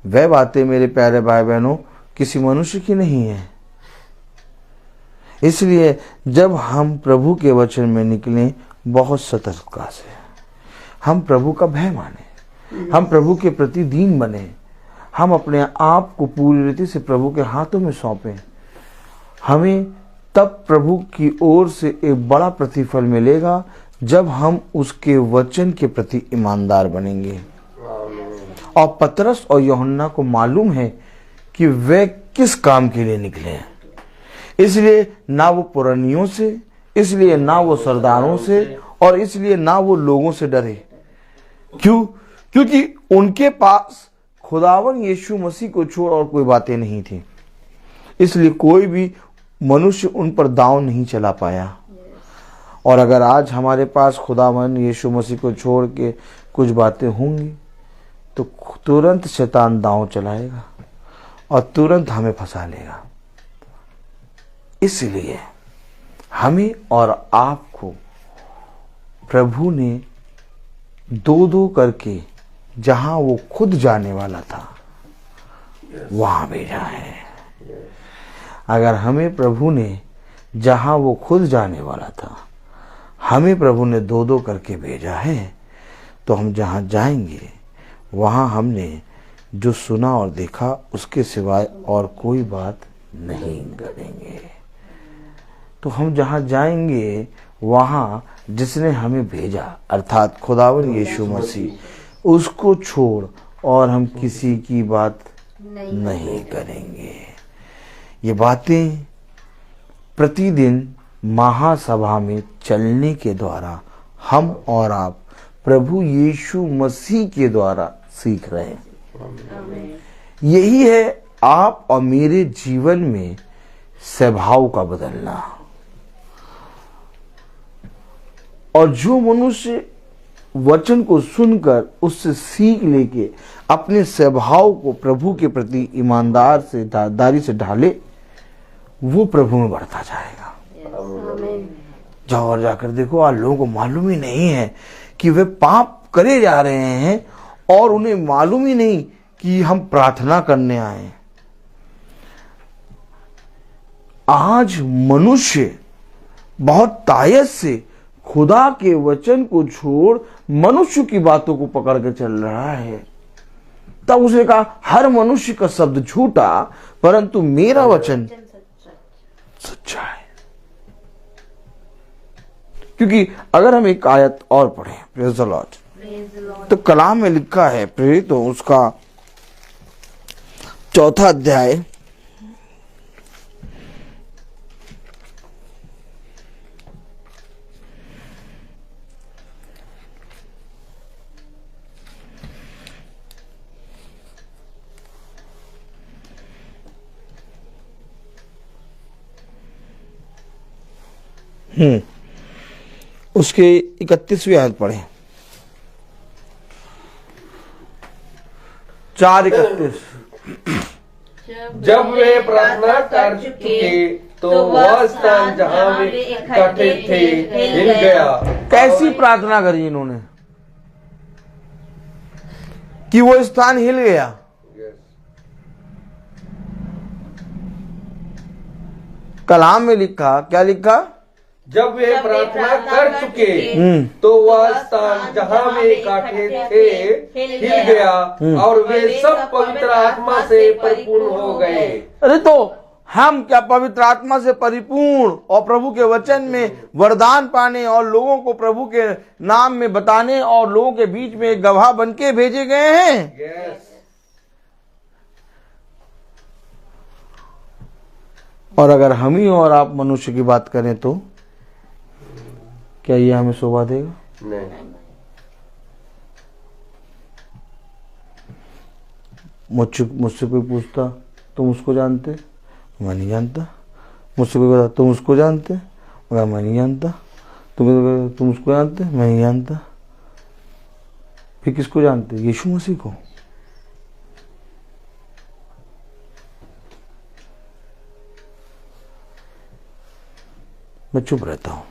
वह बातें मेरे प्यारे भाई बहनों किसी मनुष्य की नहीं है। इसलिए जब हम प्रभु के वचन में निकलें बहुत सतर्कता से, हम प्रभु का भय माने, हम प्रभु के प्रति दीन बने, हम अपने आप को पूरी रीति से प्रभु के हाथों में सौंपें। हमें तब प्रभु की ओर से एक बड़ा प्रतिफल मिलेगा जब हम उसके वचन के प्रति ईमानदार बनेंगे। और पतरस और यूहन्ना को मालूम है कि वे किस काम के लिए निकले हैं। इसलिए ना वो पुरानियों से, इसलिए ना वो सरदारों से, और इसलिए ना वो लोगों से डरे। क्यों? क्योंकि उनके पास खुदावन यीशु मसीह को छोड़ और कोई बातें नहीं थी। इसलिए कोई भी मनुष्य उन पर दांव नहीं चला पाया। और अगर आज हमारे पास खुदावन यीशु मसीह को छोड़ के कुछ बातें होंगी तो तुरंत शैतान दांव चलाएगा और तुरंत हमें फंसा लेगा। इसलिए हमें और आपको प्रभु ने दो दो करके जहां वो खुद जाने वाला था वहां भेजा है। अगर हमें प्रभु ने जहां वो खुद जाने वाला था, हमें प्रभु ने दो दो करके भेजा है, तो हम जहां जाएंगे वहां हमने जो सुना और देखा उसके सिवाय और कोई बात नहीं करेंगे। तो हम जहां जाएंगे वहां जिसने हमें भेजा अर्थात खुदावन यीशु मसीह, उसको छोड़ और हम किसी की बात नहीं करेंगे। ये बातें प्रतिदिन महासभा में चलने के द्वारा हम और आप प्रभु यीशु मसीह के द्वारा सीख रहे हैं। यही है आप और मेरे जीवन में स्वभाव का बदलना। और जो मनुष्य वचन को सुनकर उससे सीख लेके अपने स्वभाव को प्रभु के प्रति ईमानदारी से ढाले, वो प्रभु में बढ़ता जाएगा। जाओ और जाकर देखो, आज लोगों को मालूम ही नहीं है कि वे पाप करे जा रहे हैं और उन्हें मालूम ही नहीं कि हम प्रार्थना करने आए। आज मनुष्य बहुत तायत से खुदा के वचन को छोड़ मनुष्य की बातों को पकड़ के चल रहा है। तब उसने कहा हर मनुष्य का शब्द झूठा परंतु मेरा वचन सच्चा है। क्योंकि अगर हम एक आयत और पढ़ें, प्रेज़ द लॉर्ड, तो कलाम में लिखा है प्रेरितों उसका 4 अध्याय उसके 31वीं आयत पढ़े, 4:31। जब वे प्रार्थना कर चुके तो वह स्थान जहां वे इकट्ठे थे हिल गया। कैसी प्रार्थना करी इन्होंने कि वो स्थान हिल गया? कलाम में लिखा, क्या लिखा? जब वे प्रार्थना कर चुके तो वह स्थान जहाँ वे इकट्ठे थे हिल गया और वे सब पवित्र आत्मा से परिपूर्ण हो गए। अरे तो हम क्या पवित्र आत्मा से परिपूर्ण और प्रभु के वचन में वरदान पाने और लोगों को प्रभु के नाम में बताने और लोगों के बीच में एक गवाह बन के भेजे गए हैं? यस। और अगर हम ही और आप मनुष्य की बात करें तो क्या ये हमें शोभा देगा? नहीं। मुझसे कोई पूछता तुम उसको जानते? मैं नहीं जानता। मुझसे कोई कहता तुम उसको जानते? मगर मैं नहीं जानता। तुम उसको जानते? मैं नहीं जानता। फिर किसको जानते? यीशु मसीह को। मैं चुप रहता हूं,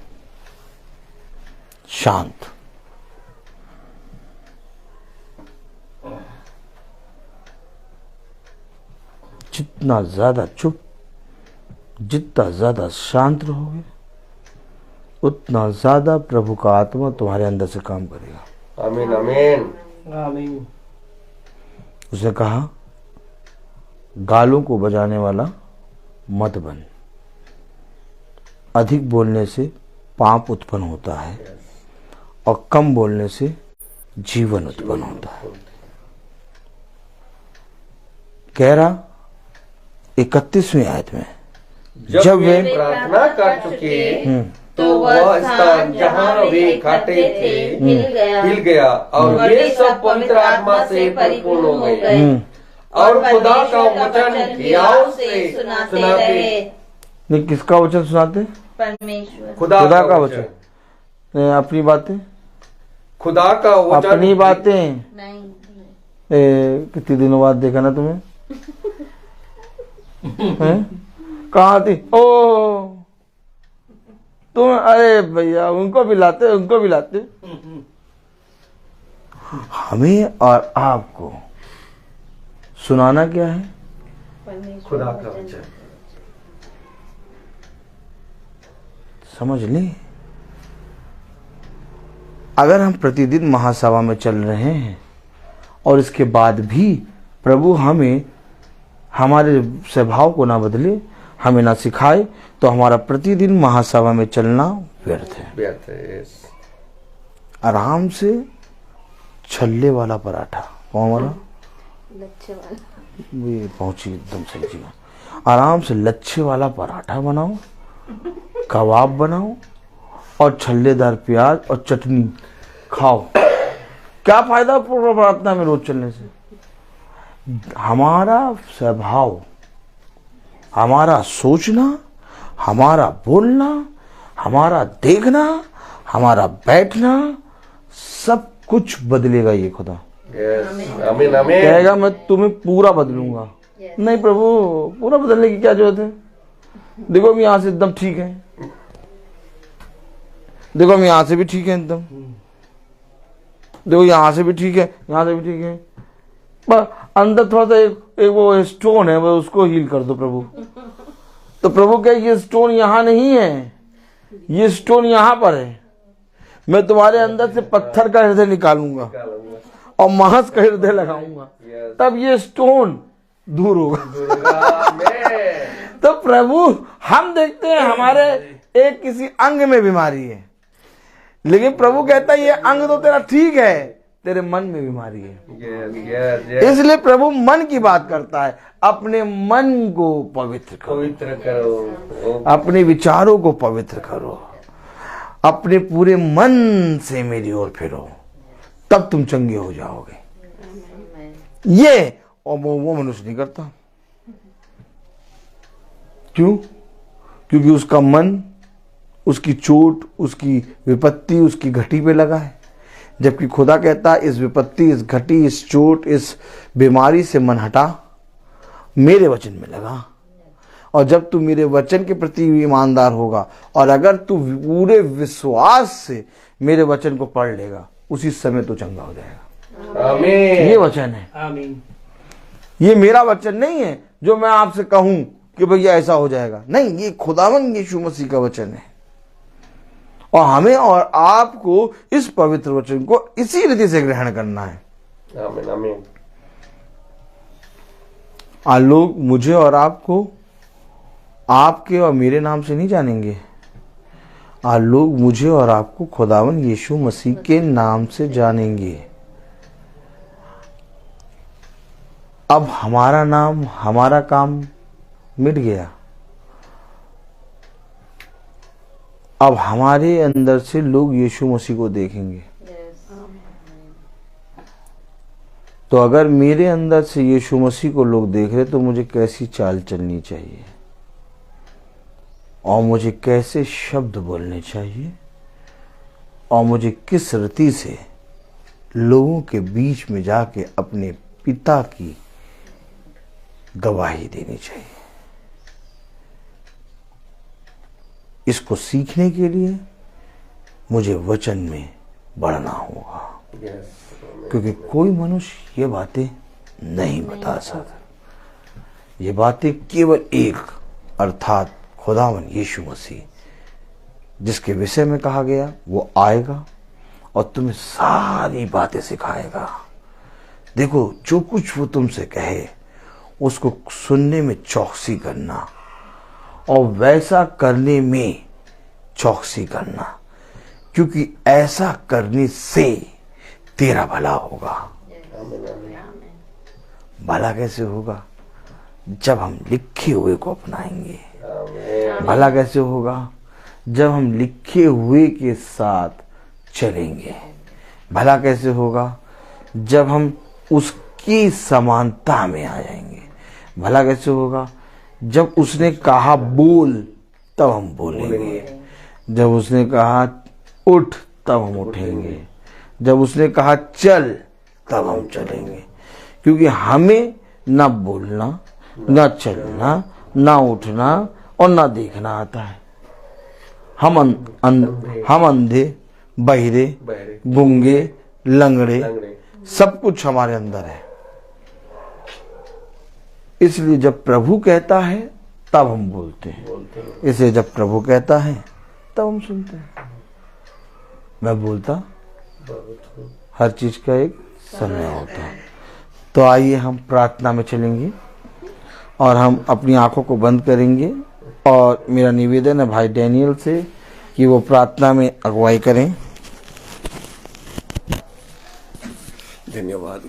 शांत। जितना ज्यादा चुप, जितना ज्यादा शांत रहोगे, उतना ज्यादा प्रभु का आत्मा तुम्हारे अंदर से काम करेगा। आमीन आमीन आमीन। उसने कहा गालों को बजाने वाला मत बन। अधिक बोलने से पाप उत्पन्न होता है और कम बोलने से जीवन उत्पन्न होता है। कह रहा 31वीं आयत में, जब वे प्रार्थना कर चुके तो वह स्थान जहाँ वे इकट्ठे थे हिल गया और वे सब पवित्र आत्मा से परिपूर्ण हो गए और खुदा का वचन हियाव से सुनाते रहे। नहीं, किसका वचन सुनाते? परमेश्वर, खुदा का वचन। नहीं, अपनी बातें, खुदा का वचन, अपनी बातें नहीं। कितने दिनों बाद देखा ना तुम्हें? कहाँ थी? ओ तुम, अरे भैया उनको भी लाते। हमें और आपको सुनाना क्या है? खुदा का वचन। समझ लें, अगर हम प्रतिदिन महासभा में चल रहे हैं और इसके बाद भी प्रभु हमें हमारे स्वभाव को ना बदले, हमें ना सिखाए, तो हमारा प्रतिदिन महासभा में चलना व्यर्थ है। आराम से छल्ले वाला पराठा, कौन वाला? लच्छे वाला। ये पहुंची एकदम सही जगह। आराम से लच्छे वाला पराठा बनाओ, कबाब बनाओ और छल्लेदार प्याज और चटनी खाओ। क्या फायदा प्रार्थना में रोज चलने से? हमारा स्वभाव, हमारा सोचना, हमारा बोलना, हमारा देखना, हमारा बैठना, सब कुछ बदलेगा ये खुदा। आमीन आमीन। कहेगा मैं तुम्हें पूरा बदलूंगा। नहीं प्रभु, पूरा बदलने की क्या जरूरत है? देखो हम यहाँ से एकदम ठीक है, देखो हम यहाँ से भी ठीक है एकदम, देखो यहाँ से भी ठीक है, यहाँ से भी ठीक है, पर अंदर थोड़ा सा एक वो स्टोन है, वो उसको हील कर दो प्रभु। तो प्रभु कहे ये स्टोन यहाँ नहीं है, ये स्टोन यहाँ पर है। मैं तुम्हारे अंदर से पत्थर का हृदय निकालूंगा और मांस का हृदय लगाऊंगा, तब ये स्टोन दूर होगा। तो प्रभु, हम देखते हैं हमारे एक किसी अंग में बीमारी है, लेकिन प्रभु कहता है ये अंग तो तेरा ठीक है, तेरे मन में बीमारी है। इसलिए प्रभु मन की बात करता है। अपने मन को पवित्र करो, अपने विचारों को पवित्र करो, अपने पूरे मन से मेरी ओर फिरो, तब तुम चंगे हो जाओगे। ये और वो मनुष्य नहीं करता। क्यों? क्योंकि उसका मन, उसकी चोट, उसकी विपत्ति उसकी घटी पे लगा है। जबकि खुदा कहता है इस विपत्ति, इस घटी, इस चोट, इस बीमारी से मन हटा, मेरे वचन में लगा। और जब तू मेरे वचन के प्रति ईमानदार होगा और अगर तू पूरे विश्वास से मेरे वचन को पढ़ लेगा, उसी समय तो चंगा हो जाएगा। आमीन। ये वचन है। आमीन। ये मेरा वचन नहीं है जो मैं आपसे कहूं कि भैया ऐसा हो जाएगा। नहीं, ये खुदावन यीशु मसीह का वचन है। और हमें और आपको इस पवित्र वचन को इसी रीति से ग्रहण करना है। आमीन आमीन। आज लोग मुझे और आपको आपके और मेरे नाम से नहीं जानेंगे। आज लोग मुझे और आपको खुदावन यीशु मसीह के नाम से जानेंगे। अब हमारा नाम, हमारा काम मिट गया। अब हमारे अंदर से लोग यीशु मसीह को देखेंगे। तो अगर मेरे अंदर से यीशु मसीह को लोग देख रहे तो मुझे कैसी चाल चलनी चाहिए और मुझे कैसे शब्द बोलने चाहिए और मुझे किस रीति से लोगों के बीच में जाके अपने पिता की गवाही देनी चाहिए। इसको सीखने के लिए मुझे वचन में बढ़ना होगा, क्योंकि कोई मनुष्य ये बातें नहीं बता सकता। ये बातें केवल एक, अर्थात खुदावन यीशु मसीह, जिसके विषय में कहा गया वो आएगा और तुम्हें सारी बातें सिखाएगा। देखो, जो कुछ वो तुमसे कहे उसको सुनने में चौकसी करना और वैसा करने में चौकसी करना, क्योंकि ऐसा करने से तेरा भला होगा। भला कैसे होगा? जब हम लिखे हुए को अपनाएंगे। भला कैसे होगा? जब हम लिखे हुए के साथ चलेंगे। भला कैसे होगा? जब हम उसकी समानता में आ जाएंगे। भला कैसे होगा? जब उसने कहा बोल तब हम बोलेंगे। जब उसने कहा उठ तब हम उठेंगे। जब उसने कहा चल तब हम चलेंगे। क्योंकि हमें ना बोलना, ना चलना, ना उठना और ना देखना आता है। हम अंधे, बहिरे, गूंगे, लंगड़े, सब कुछ हमारे अंदर है। इसलिए जब प्रभु कहता है तब हम बोलते हैं। इसलिए जब प्रभु कहता है तब हम सुनते हैं। मैं बोलता हर चीज का एक समय होता है। तो आइए हम प्रार्थना में चलेंगे और हम अपनी आंखों को बंद करेंगे और मेरा निवेदन है भाई डैनियल से कि वो प्रार्थना में अगुवाई करें। धन्यवाद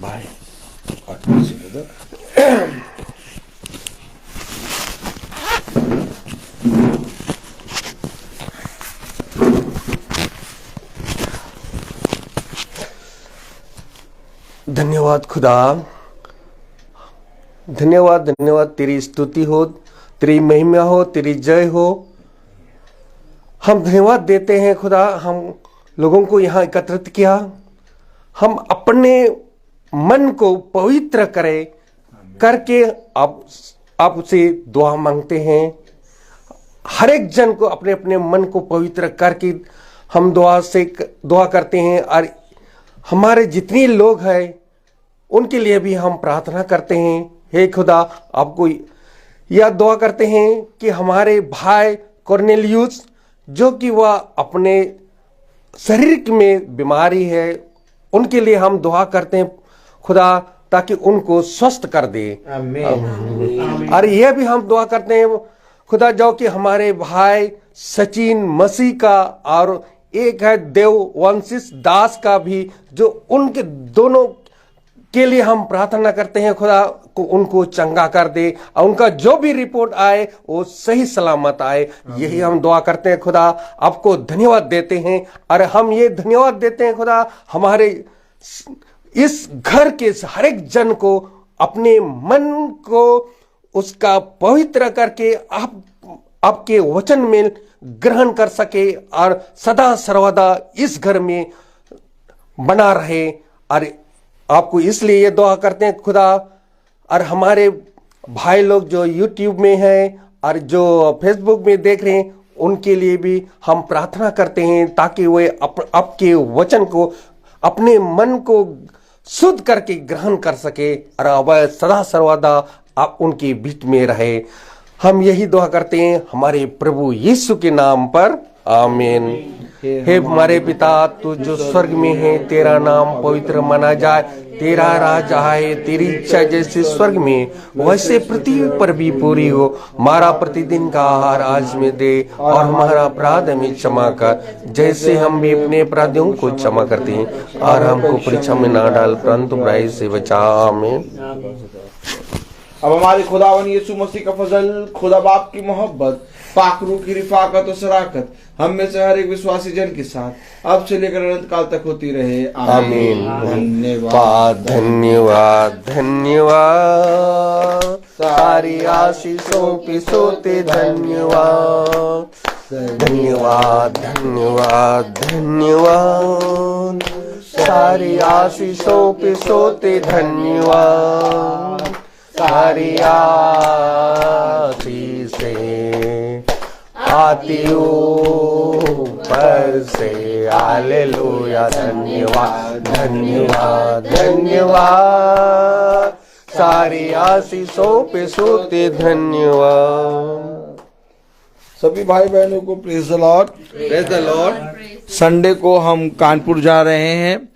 भाई। धन्यवाद खुदा, धन्यवाद धन्यवाद। तेरी स्तुति हो, तेरी महिमा हो, तेरी जय हो। हम धन्यवाद देते हैं खुदा, हम लोगों को यहाँ एकत्रित किया। हम अपने मन को पवित्र करके आपसे दुआ मांगते हैं। हर एक जन को अपने अपने मन को पवित्र करके हम दुआ करते हैं। और हमारे जितने लोग हैं उनके लिए भी हम प्रार्थना करते हैं। हे खुदा, आपको यह दुआ करते हैं कि हमारे भाई कॉर्नेलियस, जो कि वह अपने शरीर में बीमारी है, उनके लिए हम दुआ करते हैं खुदा, ताकि उनको स्वस्थ कर दे। और यह भी हम दुआ करते हैं खुदा, जो कि हमारे भाई सचिन मसीह का और एक है देववंशिष दास का भी, जो उनके दोनों के लिए हम प्रार्थना करते हैं खुदा को उनको चंगा कर दे और उनका जो भी रिपोर्ट आए वो सही सलामत आए। यही हम दुआ करते हैं खुदा। आपको धन्यवाद देते हैं और हम ये धन्यवाद देते हैं खुदा, हमारे इस घर के हर एक जन को अपने मन को उसका पवित्र करके आपके वचन में ग्रहण कर सके और सदा सर्वदा इस घर में बना रहे। और आपको इसलिए ये दुआ करते हैं खुदा। और हमारे भाई लोग जो YouTube में हैं और जो फेसबुक में देख रहे हैं, उनके लिए भी हम प्रार्थना करते हैं ताकि वे आपके वचन को अपने मन को शुद्ध करके ग्रहण कर सके और वह सदा सर्वदा आप उनके बीच में रहे। हम यही दुआ करते हैं हमारे प्रभु यीशु के नाम पर। आमीन। हे हमारे पिता, तू जो स्वर्ग में है, तेरा नाम पवित्र माना जाए, तेरा राज आए, तेरी इच्छा जैसे स्वर्ग में वैसे पृथ्वी पर भी पूरी हो। हमारा प्रतिदिन का आहार आज में दे, और हमारा अपराध हमें क्षमा कर, जैसे हम भी अपने अपराधियों को क्षमा करते हैं, और हमको परीक्षा में ना डाल, परंतु बुराई से बचा। आमीन। अब हमारे खुदावन यीशु मसीह का फजल, खुदा बाप की मोहब्बत, पाक रूह की रिफाकत और शराकत हम में से हर एक विश्वासी जन के साथ अब से लेकर अनंत काल तक होती रहे। आमीन। धन्यवाद। धन्यवाद धन्यवाद, सारी आशीषों पे सोते धन्यवाद। धन्यवाद धन्यवाद धन्यवाद, सारी आशीषों पे सोते धन्यवाद। सारी आशीषें आती ऊपर से, हालेलुया। धन्यवाद धन्यवाद धन्यवाद, सारी आशीषों पे सोते धन्यवाद। सभी भाई बहनों को praise the Lord. Praise the Lord. Sunday को हम कानपुर जा रहे हैं,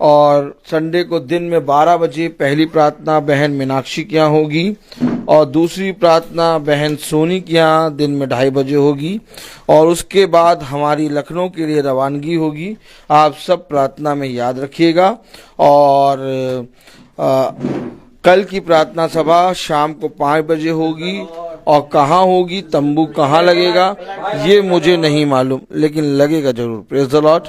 और संडे को दिन में 12 बजे पहली प्रार्थना बहन मीनाक्षी के यहाँ होगी, और दूसरी प्रार्थना बहन सोनी के यहाँ दिन में 2:30 बजे होगी, और उसके बाद हमारी लखनऊ के लिए रवानगी होगी। आप सब प्रार्थना में याद रखिएगा। और कल की प्रार्थना सभा शाम को 5 बजे होगी, और कहाँ होगी, तंबू कहाँ लगेगा, ये मुझे नहीं मालूम, लेकिन लगेगा जरूर। Praise the Lord.